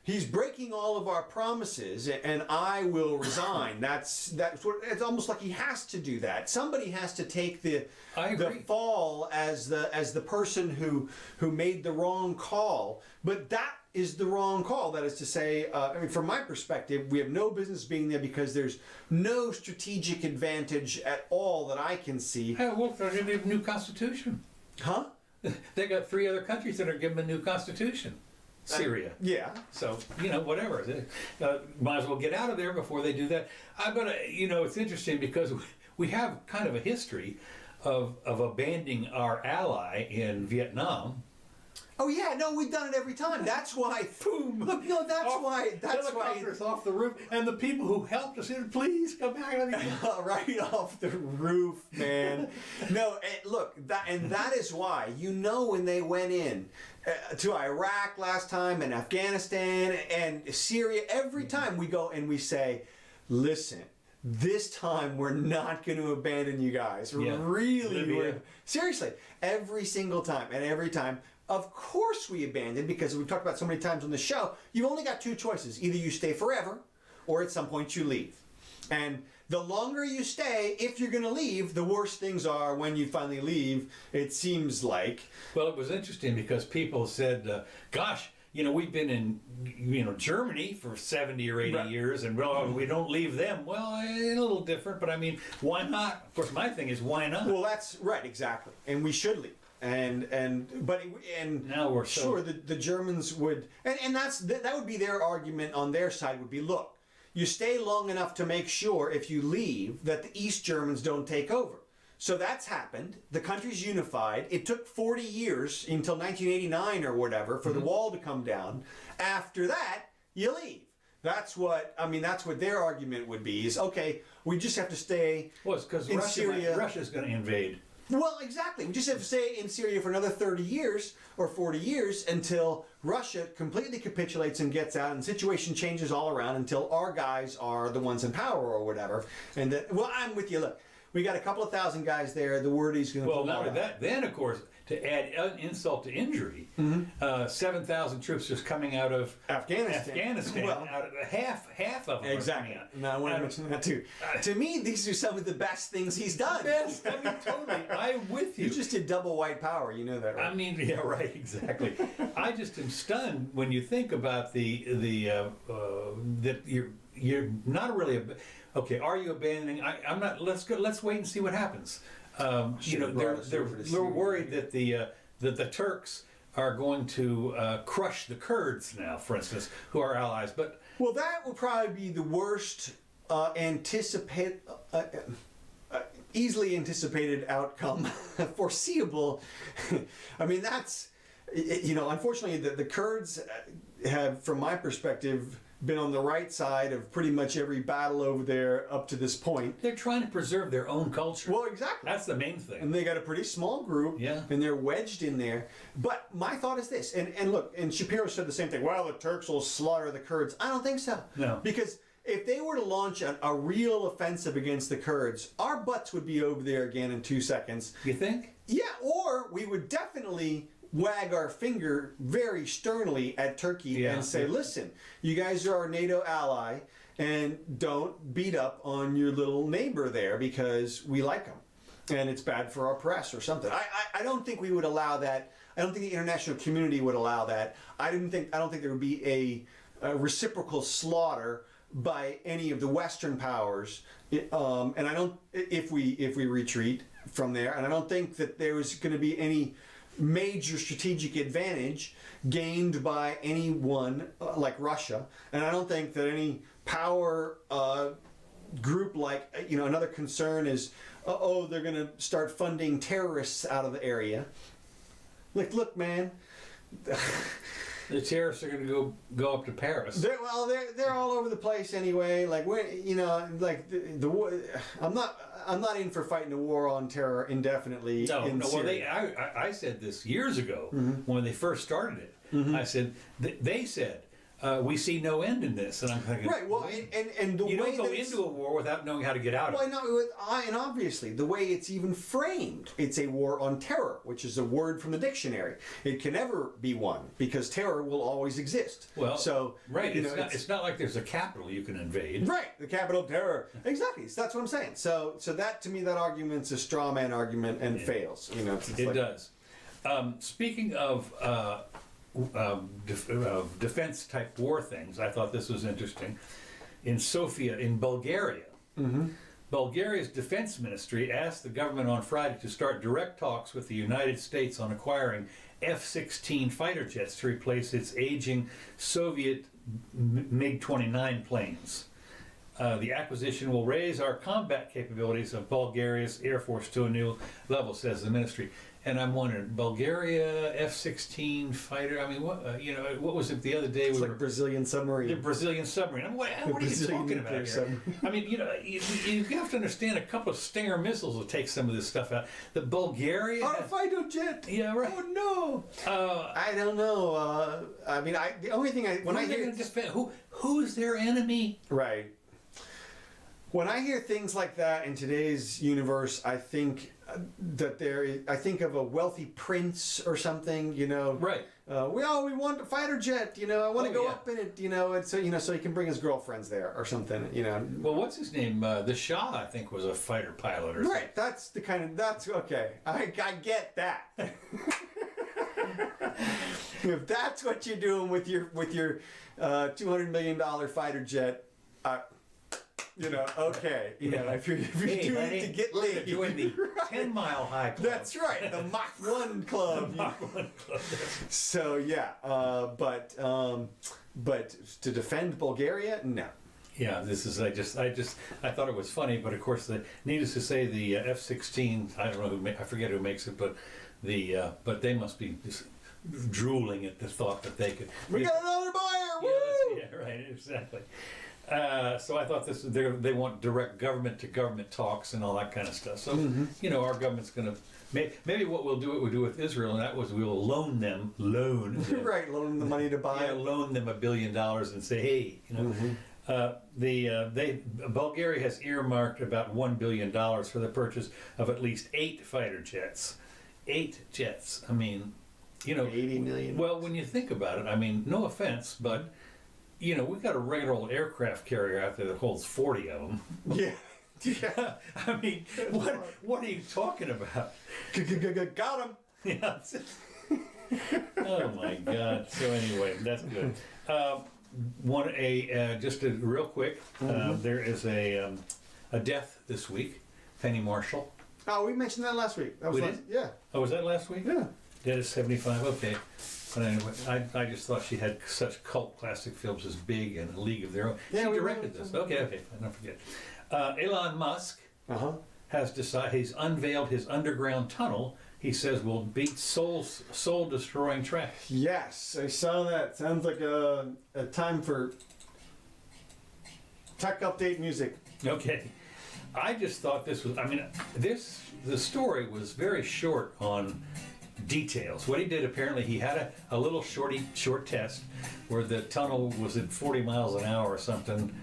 He's breaking all of our promises, and I will resign. That's what it's almost like he has to do that. Somebody has to take the fall as the person who made the wrong call. But that is the wrong call. That is to say, from my perspective, we have no business being there because there's no strategic advantage at all that I can see. Hey, well, they're going to have a new constitution. Huh? They got 3 other countries that are giving a new constitution. Syria. Yeah. So, whatever. Might as well get out of there before they do that. It's interesting because we have kind of a history of abandoning our ally in Vietnam. Oh yeah, no, we've done it every time. That's why. Boom. Look, no, that's why. Helicopters off the roof, and the people who helped us said, "Please come back." Right off the roof, man. No, that is why. When they went in to Iraq last time, and Afghanistan, and Syria, every time we go and we say, "Listen, this time we're not going to abandon you guys." Yeah. Really, seriously, every single time, and every time. Of course we abandoned, because we've talked about so many times on the show, you've only got 2 choices. Either you stay forever, or at some point you leave. And the longer you stay, if you're going to leave, the worse things are when you finally leave, it seems like. Well, it was interesting because people said, gosh, we've been in, Germany for 70 or 80 years, and we don't leave them. Well, a little different, but I mean, why not? Of course, my thing is, why not? Well, that's right, exactly. And we should leave. And now we're sure the Germans would, and that would be their argument on their side, would be, look, you stay long enough to make sure if you leave that the East Germans don't take over. So that's happened. The country's unified. It took 40 years until 1989 or whatever for the wall to come down. After that, you leave. That's what their argument would be, is, okay, we just have to stay in Syria. Russia's going to invade. Well, exactly. We just have to stay in Syria for another 30 years or 40 years until Russia completely capitulates and gets out, and the situation changes all around until our guys are the ones in power or whatever. And I'm with you. Look, we got a couple of thousand guys there. The word is going to. Well, not only that, then of course, to add insult to injury, 7,000 troops just coming out of Afghanistan. Well, out of half of them. Exactly. No, I want to mention that too. To me, these are some of the best things he's done. Best. I mean, totally. I'm with you. You just did double white power. You know that, right? I mean, yeah, right. Exactly. I just am stunned when you think about that you're not really. Okay, are you abandoning? I'm not. Let's wait and see what happens. They're worried that the Turks are going to crush the Kurds now, for instance, who are allies. But that will probably be the worst easily anticipated outcome, foreseeable. I mean, that's unfortunately the Kurds have, from my perspective, been on the right side of pretty much every battle over there up to this point. They're trying to preserve their own culture. Well, exactly. That's the main thing. And they got a pretty small group, and they're wedged in there. But my thought is this, and look, and Shapiro said the same thing, well, the Turks will slaughter the Kurds. I don't think so. No. Because if they were to launch a real offensive against the Kurds, our butts would be over there again in 2 seconds. You think? Yeah, or we would definitely wag our finger very sternly at Turkey and say, listen, you guys are our NATO ally, and don't beat up on your little neighbor there because we like them, and it's bad for our press or something. I don't think we would allow that. I don't think the international community would allow that. I don't think there would be a reciprocal slaughter by any of the Western powers, and I don't if we retreat from there, and I don't think that there was going to be any major strategic advantage gained by anyone like Russia, and I don't think that any power group like another concern is they're going to start funding terrorists out of the area. Like, look, man. The terrorists are going to go up to Paris. They're all over the place anyway. Like the war. I'm not in for fighting a war on terror indefinitely. No. Syria. Well, I said this years ago when they first started it. I said they said we see no end in this. And I'm thinking, Right. Well, and the you way don't go that into a war without knowing how to get out of well, it. no, and obviously the way it's even framed, it's a war on terror, which is a word from the dictionary. It can never be won because terror will always exist. Well, so right. you know, It's not like there's a capital you can invade. right, the capital of terror. Exactly. So that's what I'm saying. So that to me, that argument's a straw man argument and fails. You know, it's It like, does. Speaking of defense type war things, I thought this was interesting. In Sofia, in Bulgaria, Bulgaria's defense ministry asked the government on Friday to start direct talks with the United States on acquiring F-16 fighter jets to replace its aging Soviet MiG-29 planes. The acquisition will raise our combat capabilities of Bulgaria's Air Force to a new level, says the ministry. And I'm wondering, Bulgaria F-16 fighter. I mean, what was it the other day? it's like Brazilian submarine. The Brazilian submarine. What are you Brazilian talking about nuclear here? submarine. I mean, you have to understand a couple of Stinger missiles will take some of this stuff out. The Bulgaria. Our fighter jet. Yeah, right. Oh no. I don't know. I mean, the only thing when I hear who's their enemy? right. When I hear things like that in today's universe, I think that I think of a wealthy prince or something, you know. Right. We want a fighter jet, you know. I want to go yeah. up in it, you know, and so so he can bring his girlfriends there or something, you know. Well, what's his name? The Shah, I think, was a fighter pilot or something. Right. That's the kind of okay. I get that. If that's what you're doing with your $200 million fighter jet, you know, okay. You know, if you're Hey, doing honey, it to get we're laid. doing the 10-mile high club. That's right, the Mach 1 club. So yeah, but to defend Bulgaria, no. Yeah, this is I thought it was funny, but of course, needless to say, the F-16. I don't know I forget who makes it, but but they must be just drooling at the thought that they could. We got another buyer. Woo! Yeah, right, exactly. So I thought they want direct government to government talks and all that kind of stuff. So you know, our government's going to maybe what we'll do with Israel, and that was we'll loan them right, loan them the money to buy. Yeah, loan them $1 billion and say, hey, you know. Bulgaria has earmarked about $1 billion for the purchase of at least 8 fighter jets. 8 jets. I mean, you know, 80 million. Well, when you think about it, I mean, no offense, but you know, we've got a regular old aircraft carrier out there that holds 40 of them. Yeah. Yeah. I mean, what are you talking about? Got him. Yeah. Oh my God. So anyway, that's good. Just a real quick. There is a death this week. Penny Marshall. Oh, we mentioned that last week. That was We did? Yeah. Oh, was that last week? Yeah. Dead at 75. Okay. But anyway, I just thought she had such cult classic films as Big and A League of Their Own. Yeah, She we directed were- this. Okay. I don't forget. Elon Musk has decided he's unveiled his underground tunnel. He says will beat soul destroying traffic. Yes, I saw that. Sounds like a time for tech update music. Okay. I just thought this was. I mean, the story was very short on details. What he did, apparently, he had a little short test where the tunnel was at 40 miles an hour or something,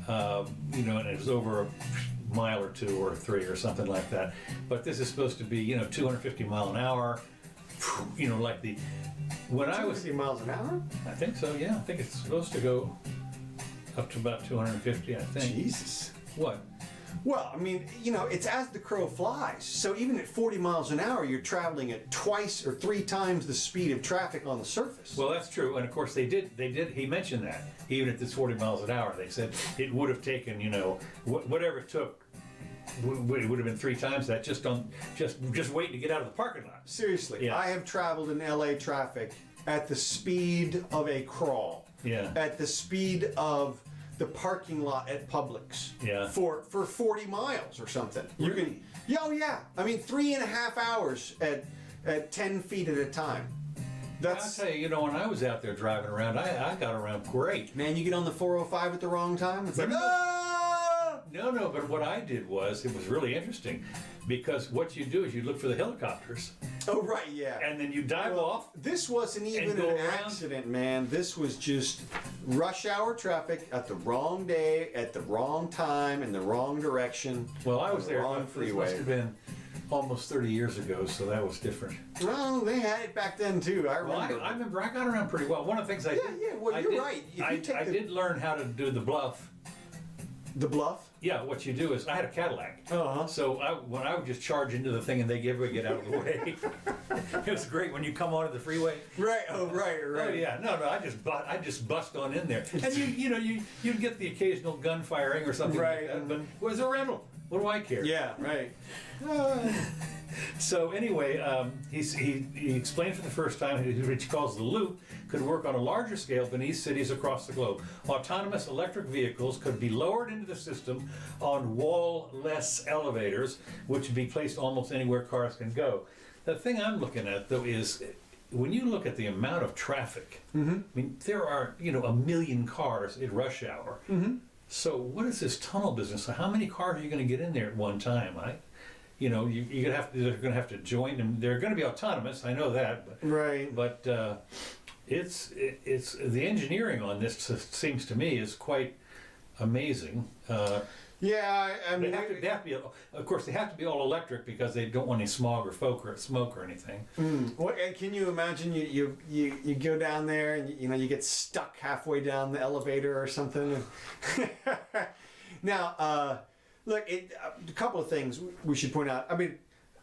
you know, and it was over a mile or 2 or 3 or something like that. But this is supposed to be, you know, 250 mile an hour, you know, like when I was 250 miles an hour? I think so, yeah. I think it's supposed to go up to about 250, I think. Jesus. What? Well, I mean, you know, it's as the crow flies. So even at 40 miles an hour, you're traveling at 2 or 3 times the speed of traffic on the surface. Well, that's true, and of course they did. He mentioned that even at this 40 miles an hour, they said it would have taken, you know, whatever it took. It would have been 3 times that. Just waiting to get out of the parking lot. Seriously, Yeah. I have traveled in LA traffic at the speed of a crawl. Yeah. At the speed of the parking lot at Publix. Yeah. For 40 miles or something. You Really? can. Yeah, oh yeah. I mean, 3.5 hours at 10 feet at a time. I'll tell you, you know, when I was out there driving around, I got around great. Man, you get on the 405 at the wrong time. It's like, Remember- ah! no. But what I did was, it was really interesting, because what you do is you look for the helicopters, Oh, right, yeah. and then you dive off. This wasn't even go an around. accident, man. This was just rush hour traffic at the wrong day, at the wrong time, in the wrong direction. Well, I on was the there. wrong This must freeway. have been almost 30 years ago, so that was different. Well, they had it back then too. I Well, remember. I remember I got around pretty well. One of the things I did. Yeah. Well, I you're did- right. If you I take the- did learn how to do the bluff. The bluff. Yeah, what you do is, I had a Cadillac. Uh-huh. So when I would just charge into the thing and they would get out of the way. It was great when you come onto the freeway. Right. Oh, right. Oh yeah, no, I just bust on in there, and you'd get the occasional gun firing or something Right. like that. But it was a rental. What do I care? Yeah. Right. So anyway, he explained for the first time, which he calls the loop, could work on a larger scale beneath cities across the globe. Autonomous electric vehicles could be lowered into the system on wall-less elevators, which would be placed almost anywhere cars can go. The thing I'm looking at, though, is when you look at the amount of traffic, I mean, there are, 1 million cars at rush hour. So what is this tunnel business? So how many cars are you going to get in there at one time? They're going to have to join them. They're going to be autonomous. I know that, Right. but it's the engineering on this seems to me is quite amazing. Yeah. I mean, They have to be, of course, they have to be all electric because they don't want any smog or smoke or anything. What, and can you imagine you go down there and you get stuck halfway down the elevator or something? Now, look, a couple of things we should point out. I mean,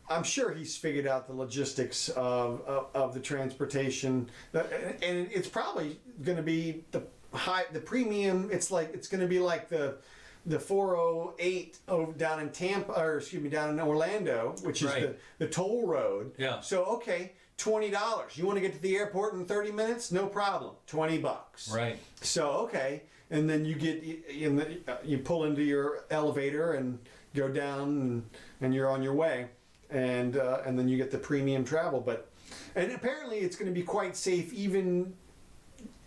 I'm sure he's figured out the logistics of the transportation, and it's probably going to be the premium. It's going to be like the 408 over down in Tampa, or excuse me, down in Orlando, which is Right. the toll road. Yeah. So okay, $20. You want to get to the airport in 30 minutes? No problem. $20. Right. So okay, and then you pull into your elevator and go down, and you're on your way, and then you get the premium travel. And apparently it's going to be quite safe even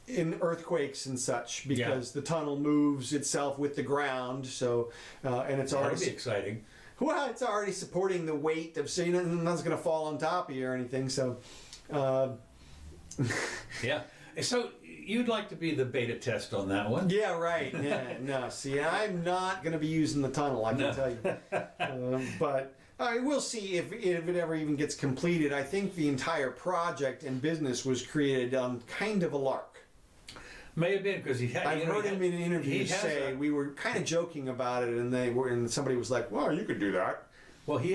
in earthquakes and such, because the tunnel moves itself with the ground. So and it's That'll already be exciting. well, it's already supporting the weight of, so nothing's going to fall on top of you or anything. So Yeah. So you'd like to be the beta test on that one? yeah, right. Yeah, no. See, I'm not going to be using the tunnel, I can tell you. But we'll see if it ever even gets completed. I think the entire project and business was created on kind of a lark. May have been because I've heard him in interviews say we were kind of joking about it, and somebody was like, "Well, you could do that." Well, he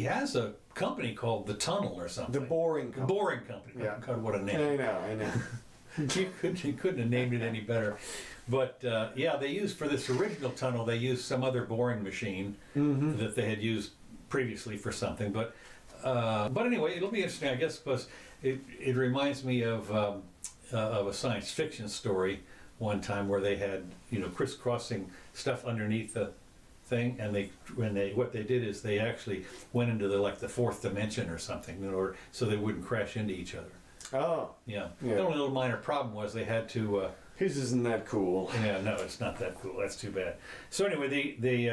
has a company called the Tunnel or something. The Boring Company. Boring Company. Yeah. God, what a name! I know. He couldn't have named it any better. But they used, for this original tunnel, they used some other boring machine that they had used previously for something. But anyway, it'll be interesting, I guess, because it reminds me of a science fiction story one time where they had crisscrossing stuff underneath the thing, and what they did is they actually went into the fourth dimension or something in order so they wouldn't crash into each other. Oh. Yeah. Yeah. The only little minor problem was they had to. His isn't that cool. Yeah, no, it's not that cool. That's too bad. So anyway, they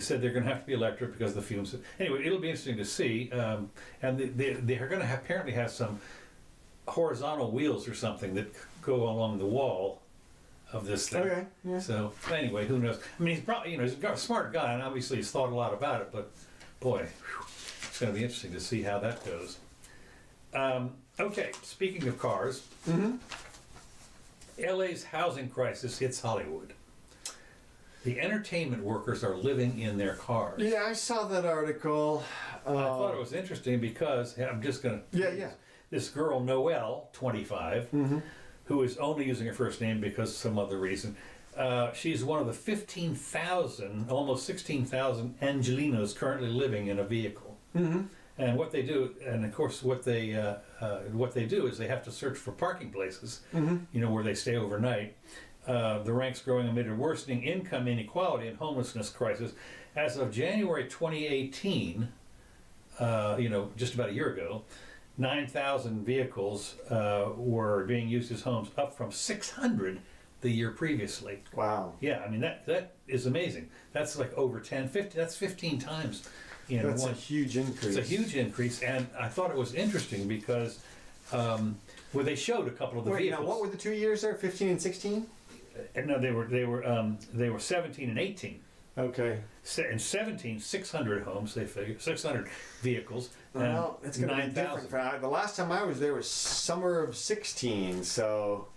said they're going to have to be electric because of the fumes. Anyway, it'll be interesting to see, and they are going to apparently have some horizontal wheels or something that go along the wall of this thing. Okay. Yeah. So anyway, who knows? I mean, he's probably he's a smart guy, and obviously he's thought a lot about it. But boy, it's going to be interesting to see how that goes. Okay, speaking of cars, LA's housing crisis hits Hollywood. The entertainment workers are living in their cars. Yeah, I saw that article. I thought it was interesting because I'm just going to. Yeah. This girl, Noelle, 25, who is only using her first name because of some other reason. She's one of the 15,000, almost 16,000 Angelinos currently living in a vehicle. And what they do, and of course what they do is they have to search for parking places, where they stay overnight. The ranks growing amid a worsening income inequality and homelessness crisis. As of January 2018, just about a year ago, 9,000 vehicles were being used as homes, up from 600 the year previously. Wow. Yeah, I mean, that is amazing. That's like over 10, 50, that's 15 times. That's a huge increase. It's a huge increase, and I thought it was interesting because where they showed a couple of the vehicles. What were the 2 years there? 15 and 16? No, they were 17 and 18. Okay. In 17, 600 homes, they figured, 600 vehicles. Well, it's going to be different. The last time I was there was summer of 16, so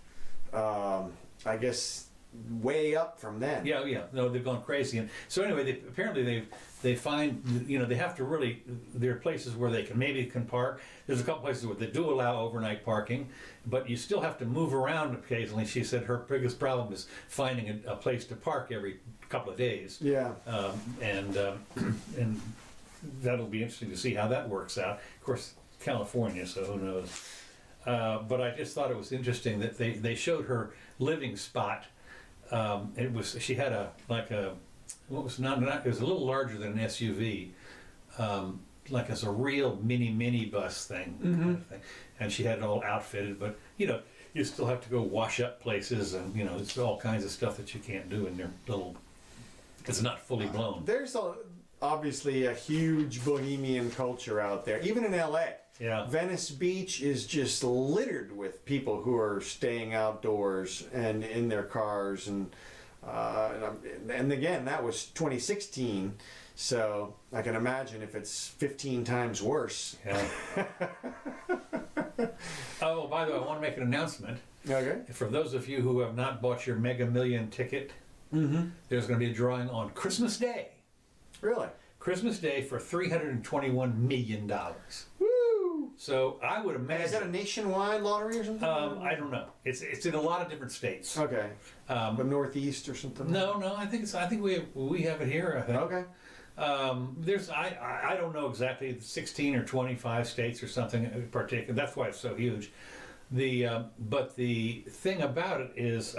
I guess way up from then. Yeah. No, they've gone crazy. And so anyway, apparently they find, they have to really, there are places where they can park. There's a couple places where they do allow overnight parking, but you still have to move around occasionally. She said her biggest problem is finding a place to park every couple of days. Yeah. And that'll be interesting to see how that works out. Of course, California, so who knows. But I just thought it was interesting that they showed her living spot. She had it was a little larger than an SUV, like as a real mini bus thing, kind of thing. And she had it all outfitted, but you still have to go wash up places, and there's all kinds of stuff that you can't do in their little. It's not fully blown. There's obviously a huge bohemian culture out there, even in LA. Yeah. Venice Beach is just littered with people who are staying outdoors and in their cars, and again, that was 2016, so I can imagine if it's 15 times worse. Yeah. Oh, by the way, I want to make an announcement. Okay. For those of you who have not bought your Mega Million ticket, there's going to be a drawing on Christmas Day. Really? Christmas Day for $321 million. Woo! So I would imagine. Is that a nationwide lottery or something? I don't know. It's in a lot of different states. Okay. The Northeast or something? No. I think we have it here. I think. Okay. I don't know exactly 16 or 25 states or something in particular. That's why it's so huge. But the thing about it is,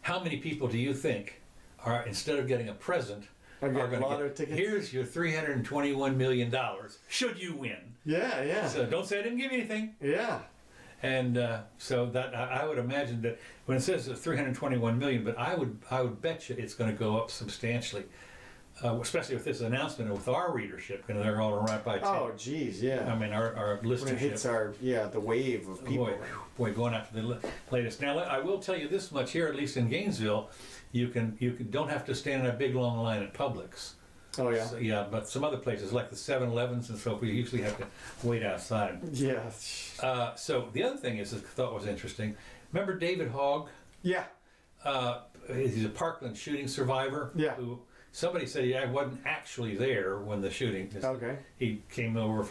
how many people do you think are, instead of getting a present, are going to lotto tickets? Here's your $321 million. Should you win? Yeah. So don't say I didn't give you anything. Yeah. And so that I would imagine that when it says $321 million, but I would bet you it's going to go up substantially, especially with this announcement and with our readership, and they're all right by 10. Oh, geez, yeah. I mean, our listenership. When it hits the wave of people. Boy, going after the latest. Now, I will tell you this much here, at least in Gainesville, you don't have to stand in a big long line at Publix. Oh, yeah? So, yeah, but some other places, like the 7-Elevens and so forth, you usually have to wait outside. Yeah. So the other thing I thought was interesting. Remember David Hogg? Yeah. He's a Parkland shooting survivor. Yeah. Who somebody said he wasn't actually there when the shooting. Okay. He came over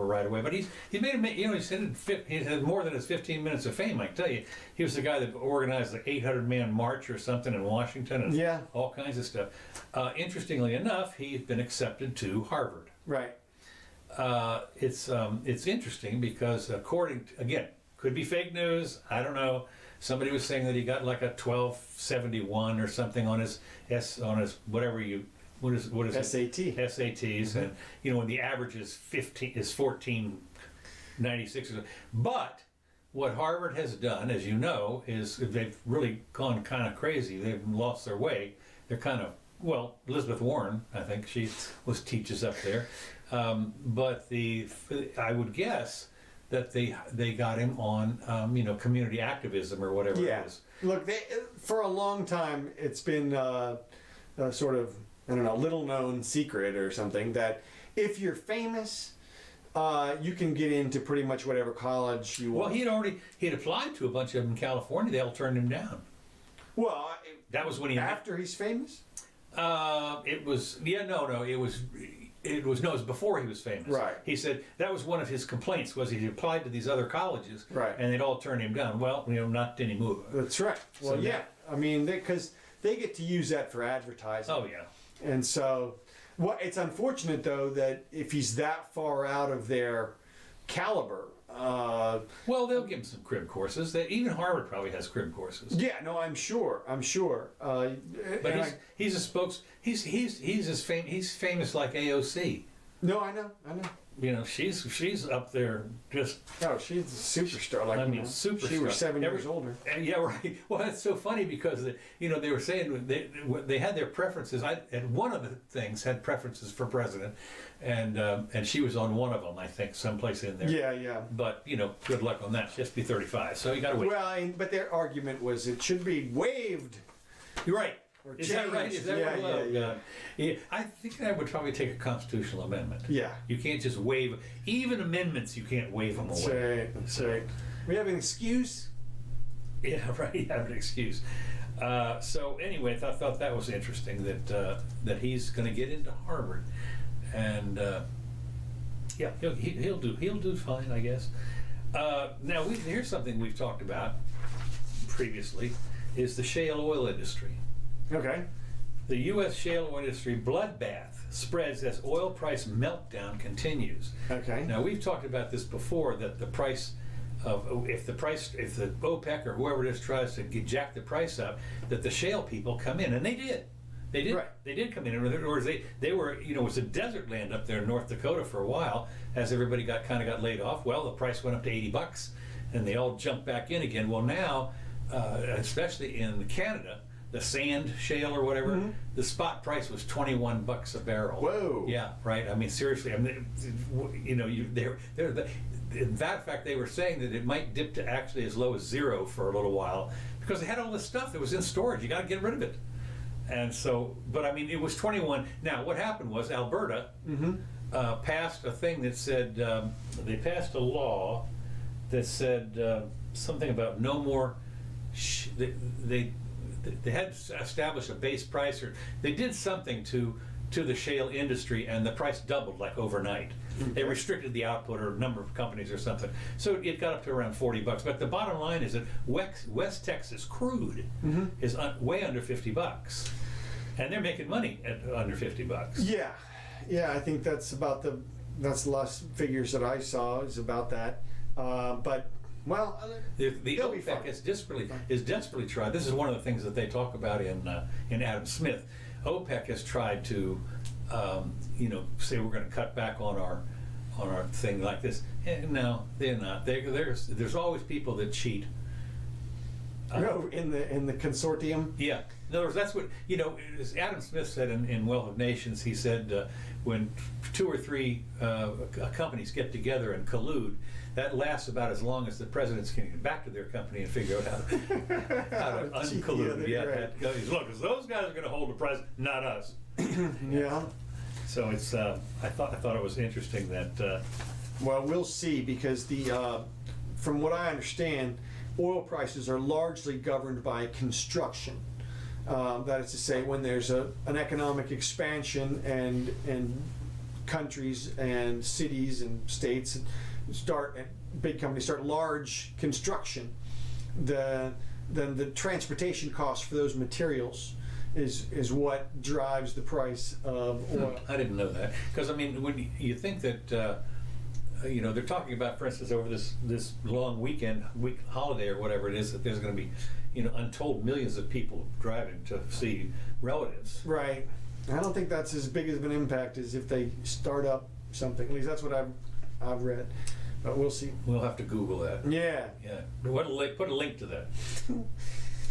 right away. But he had more than his 15 minutes of fame. I can tell you, he was the guy that organized the 800-man march or something in Washington, and all kinds of stuff. Interestingly enough, he's been accepted to Harvard. Right. It's interesting because again, could be fake news. I don't know. Somebody was saying that he got like a 1271 or something on his whatever what is SAT. SATs, and when the average is 1496. But what Harvard has done, as you know, is they've really gone kind of crazy. They've lost their way. They're kind of Elizabeth Warren, I think she teaches up there, but I would guess that they got him on community activism or whatever it is. Look, for a long time it's been a sort of, I don't know, little known secret or something that if you're famous, you can get into pretty much whatever college you want. Well, he'd applied to a bunch of them in California. They all turned him down. Well, that was when after he's famous. It was before he was famous. Right. He said that was one of his complaints, was he applied to these other colleges, right, and they'd all turned him down. Well, not anymore. That's right. Well, I mean, because they get to use that for advertising. Oh yeah. And so, it's unfortunate though that if he's that far out of their caliber. Well, they'll give him some crib courses. Even Harvard probably has crib courses. Yeah, no, I'm sure. But he's a spokes. He's famous like AOC. No, I know. You know, she's up there just. Oh, she's a superstar. Like, I mean, superstar. She was 7 years older. Yeah, right. Well, that's so funny because you know, they were saying they had their preferences. And one of the things had preferences for president, and she was on one of them, I think, someplace in there. Yeah. But you know, good luck on that. She has to be 35, so you got to wait. Well, but their argument was it should be waived. You're right. Or Is that right? Is that right? Yeah. Yeah. I think I would probably take a constitutional amendment. Yeah. You can't just waive, even amendments, you can't wave them away. That's right. We have an excuse? Yeah, right, you have an excuse. So anyway, I thought that was interesting that he's going to get into Harvard. And yeah, he'll do fine, I guess. Now, here's something we've talked about previously, is the shale oil industry. Okay. The U.S. shale oil industry bloodbath spreads as oil price meltdown continues. Okay. Now, we've talked about this before, that the price of, if the OPEC or whoever it is tries to jack the price up, that the shale people come in, and they did. Right. They did come in. In other words, they were, you know, it was a desert land up there in North Dakota for a while, as everybody got laid off. Well, the price went up to $80, and they all jumped back in again. Well, now, especially in Canada, the sand shale or whatever, the spot price was $21 a barrel. Whoa. Yeah, right. I mean, seriously. I mean, you know, in fact, they were saying that it might dip to actually as low as zero for a little while because they had all this stuff that was in storage. You got to get rid of it. And so, but I mean, it was 21. Now, what happened was Alberta passed a thing that said, they passed a law that said something about no more, they had to establish a base price, or they did something to the shale industry, and the price doubled like overnight. They restricted the output or number of companies or something. So it got up to around $40. But the bottom line is that West Texas crude is way under $50. And they're making money at under $50. Yeah, I think that's the last figures that I saw is about that. But well, the OPEC is desperately tried. This is one of the things that they talk about in Adam Smith. OPEC has tried to, you know, say we're going to cut back on our thing like this. And no, they're not. There's always people that cheat. In the consortium. Yeah. In other words, that's what, you know, as Adam Smith said in Wealth of Nations. He said when 2 or 3 companies get together and collude, that lasts about as long as the presidents can get back to their company and figure out how to uncollude. Yeah, right. Look, because those guys are going to hold the president, not us. Yeah. So it's I thought it was interesting that. Well, we'll see, because from what I understand, oil prices are largely governed by construction. That is to say, when there's an economic expansion and countries and cities and states big companies start large construction, then the transportation costs for those materials is what drives the price of oil. I didn't know that, because I mean, when you think that you know, they're talking about, for instance, over this long week holiday or whatever it is, that there's going to be, you know, untold millions of people driving to see relatives. Right. I don't think that's as big of an impact as if they start up something. At least that's what I've read. But we'll see. We'll have to Google that. Yeah. Yeah. Put a link to that.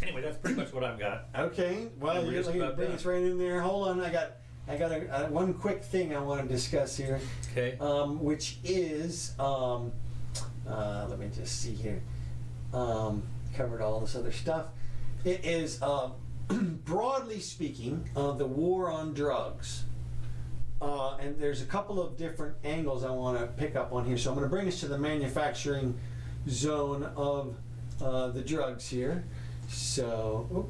Anyway, that's pretty much what I've got. Okay. Well, you bring us right in there. Hold on. I got one quick thing I want to discuss here. Okay. Which is, let me just see here. Covered all this other stuff. It is, broadly speaking, the war on drugs. And there's a couple of different angles I want to pick up on here. So I'm going to bring us to the manufacturing zone of the drugs here. So,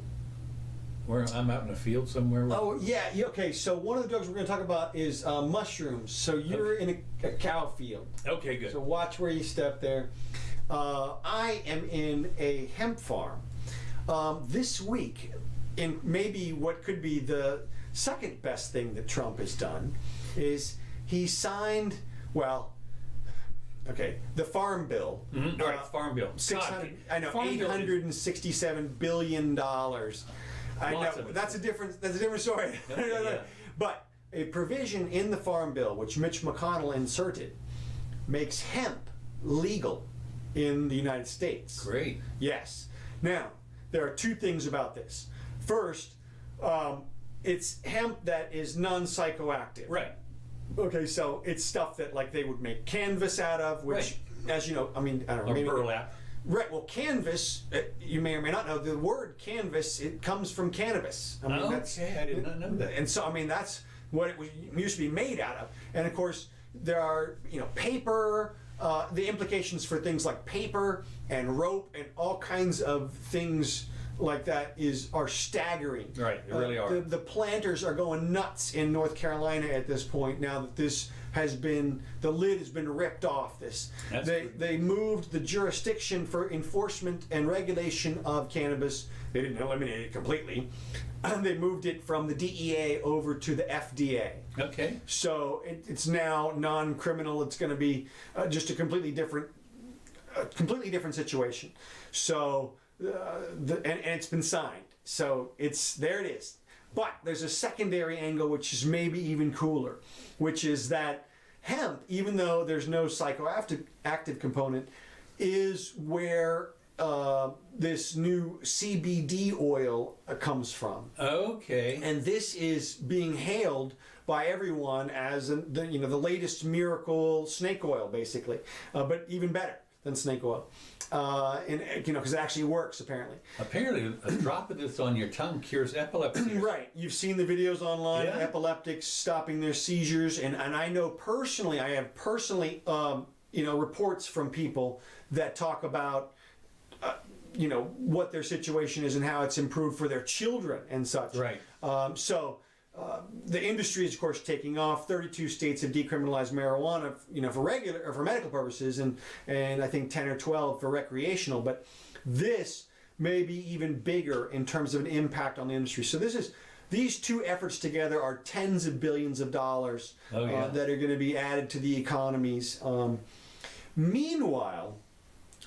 where I'm out in a field somewhere. Oh yeah, okay. So one of the drugs we're going to talk about is mushrooms. So you're in a cow field. Okay, good. So watch where you step there. I am in a hemp farm. This week, in maybe what could be the second best thing that Trump has done, is he signed, the Farm Bill. Mm-hmm. All right, Farm Bill. $867 billion. I know that's a different story. Yeah. But a provision in the Farm Bill, which Mitch McConnell inserted, makes hemp legal in the United States. Great. Yes. Now, there are two things about this. First, it's hemp that is non-psychoactive. Right. Okay, so it's stuff that like they would make canvas out of, which, as you know, I mean, I don't know. Or maybe, burlap. Right. Well, canvas, you may or may not know, the word canvas, it comes from cannabis. I mean, Okay, I did not know that. And so, I mean, that's what it used to be made out of. And of course, there are, paper, the implications for things like paper and rope and all kinds of things like that are staggering. Right, they really are. The planters are going nuts in North Carolina at this point now that the lid has been ripped off. They moved the jurisdiction for enforcement and regulation of cannabis. They didn't eliminate it completely. They moved it from the DEA over to the FDA. Okay. So it's now non-criminal. It's going to be just a completely different situation. So and it's been signed. So there it is. But there's a secondary angle which is maybe even cooler, which is that hemp, even though there's no psychoactive component, is where this new CBD oil comes from. Okay. And this is being hailed by everyone as the latest miracle snake oil, basically, but even better than snake oil. Because it actually works, apparently. Apparently, a drop of this on your tongue cures epilepsy. Right. You've seen the videos online of epileptics stopping their seizures, and I know personally, I have reports from people that talk about what their situation is and how it's improved for their children and such. Right. The industry is, of course, taking off. 32 states have decriminalized marijuana, for medical purposes, and I think 10 or 12 for recreational. But this may be even bigger in terms of an impact on the industry. So these two efforts together are tens of billions of dollars that are going to be added to the economies. Meanwhile,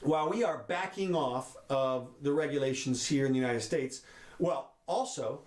while we are backing off of the regulations here in the United States, also.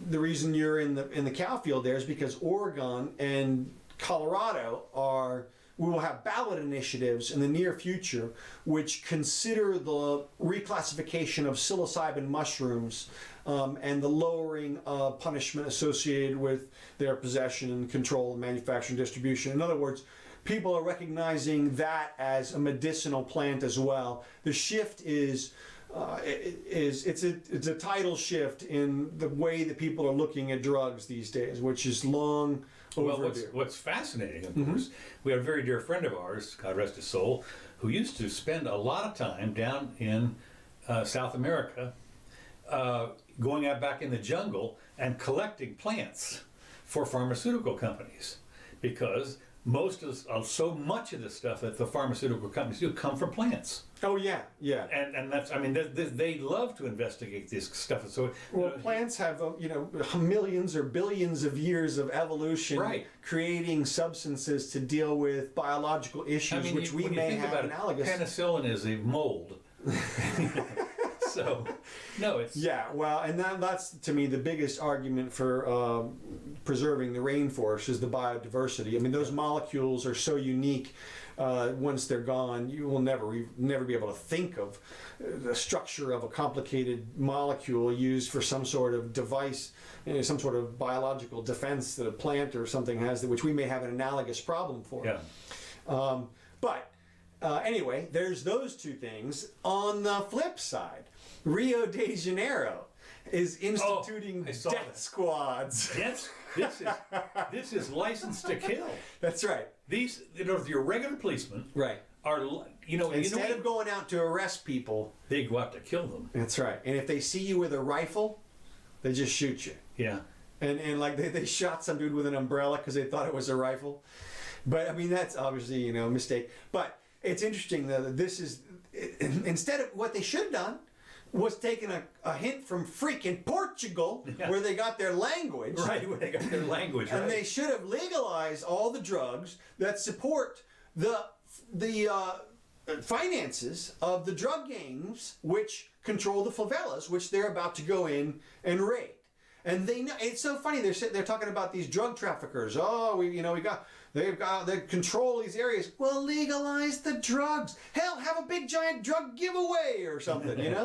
The reason you're in the cow field there is because Oregon and Colorado we will have ballot initiatives in the near future which consider the reclassification of psilocybin mushrooms and the lowering of punishment associated with their possession and control, manufacture, and distribution. In other words, people are recognizing that as a medicinal plant as well. The shift is it's a tidal shift in the way that people are looking at drugs these days, which is long overdue. What's fascinating, of course, we had a very dear friend of ours, God rest his soul, who used to spend a lot of time down in South America, going out back in the jungle and collecting plants for pharmaceutical companies, because so much of the stuff that the pharmaceutical companies do come from plants. Oh yeah. And that's, they love to investigate this stuff. So plants have millions or billions of years of evolution, creating substances to deal with biological issues, which we may have analogous. Penicillin is a mold. So, no, it's... Yeah, and that's, to me, the biggest argument for preserving the rainforest is the biodiversity. I mean, those molecules are so unique. Once they're gone, you will never be able to think of the structure of a complicated molecule used for some sort of device, some sort of biological defense that a plant or something has, which we may have an analogous problem for. Yeah. Anyway, there's those two things. On the flip side, Rio de Janeiro is instituting death squads. This is licensed to kill. That's right. These, your regular policemen, are instead of going out to arrest people, they go out to kill them. That's right. And if they see you with a rifle, they just shoot you. Yeah. And like they shot some dude with an umbrella because they thought it was a rifle. But I mean, that's obviously a mistake. But it's interesting that this is instead of what they should have done was taking a hint from freaking Portugal, where they got their language. Right, where they got their language. And they should have legalized all the drugs that support the finances of the drug gangs which control the favelas, which they're about to go in and raid. And they know, it's so funny. They're talking about these drug traffickers. Oh, they've got they control these areas. Well, legalize the drugs. Hell, have a big giant drug giveaway or something.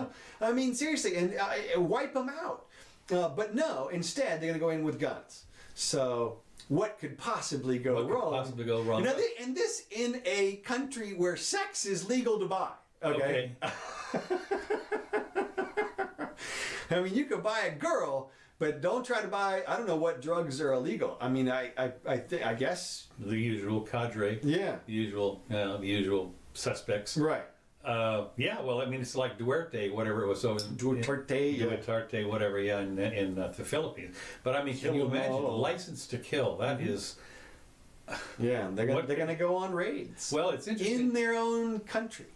I mean, seriously, and wipe them out. But no, instead they're going to go in with guns. So what could possibly go wrong? What could possibly go wrong? And this in a country where sex is legal to buy. Okay. I mean, you could buy a girl, but don't try to buy. I don't know what drugs are illegal. I mean, I guess the usual cadre. Yeah. The usual suspects. Right. Yeah. Well, I mean, it's like Duarte, whatever it was. So Duarte, whatever. Yeah, in the Philippines. But I mean, can you imagine license to kill? That is. Yeah, they're gonna go on raids. Well, it's interesting in their own country.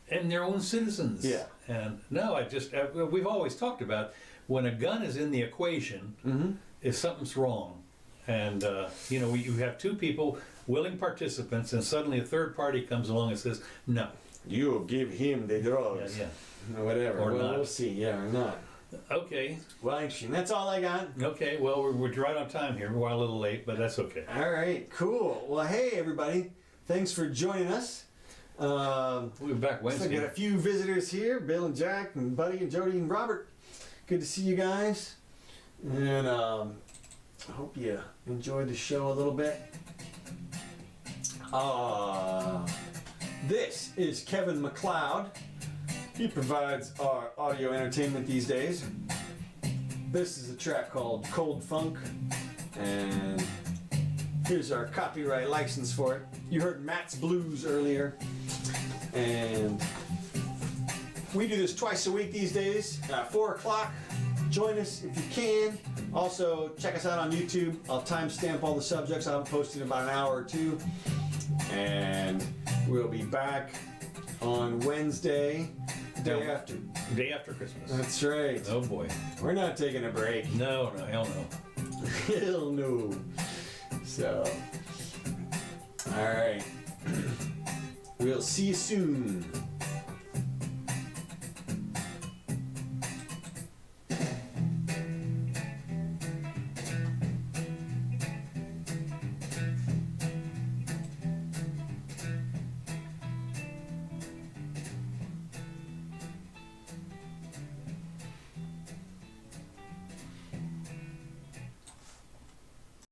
And their own citizens. Yeah. And no, we've always talked about when a gun is in the equation, if something's wrong. And, you have two people, willing participants, and suddenly a third party comes along and says, no. You give him the drugs. Yeah. Whatever. Or not. We'll see. Yeah, or not. Okay. Well, interesting. That's all I got. Okay, well, we're right on time here. We're a little late, but that's okay. All right, cool. Well, hey, everybody. Thanks for joining us. We'll be back Wednesday. So I got a few visitors here, Bill and Jack and Buddy and Jody and Robert. Good to see you guys. And I hope you enjoyed the show a little bit. This is Kevin MacLeod. He provides our audio entertainment these days. This is a track called Cold Funk. And here's our copyright license for it. You heard Matt's Blues earlier. And we do this twice a week these days, 4 o'clock. Join us if you can. Also, check us out on YouTube. I'll timestamp all the subjects. I'll post in about an hour or two. And we'll be back on Wednesday, day after. Day after Christmas. That's right. Oh boy. We're not taking a break. No, hell no. Hell no. So, all right. We'll see you soon.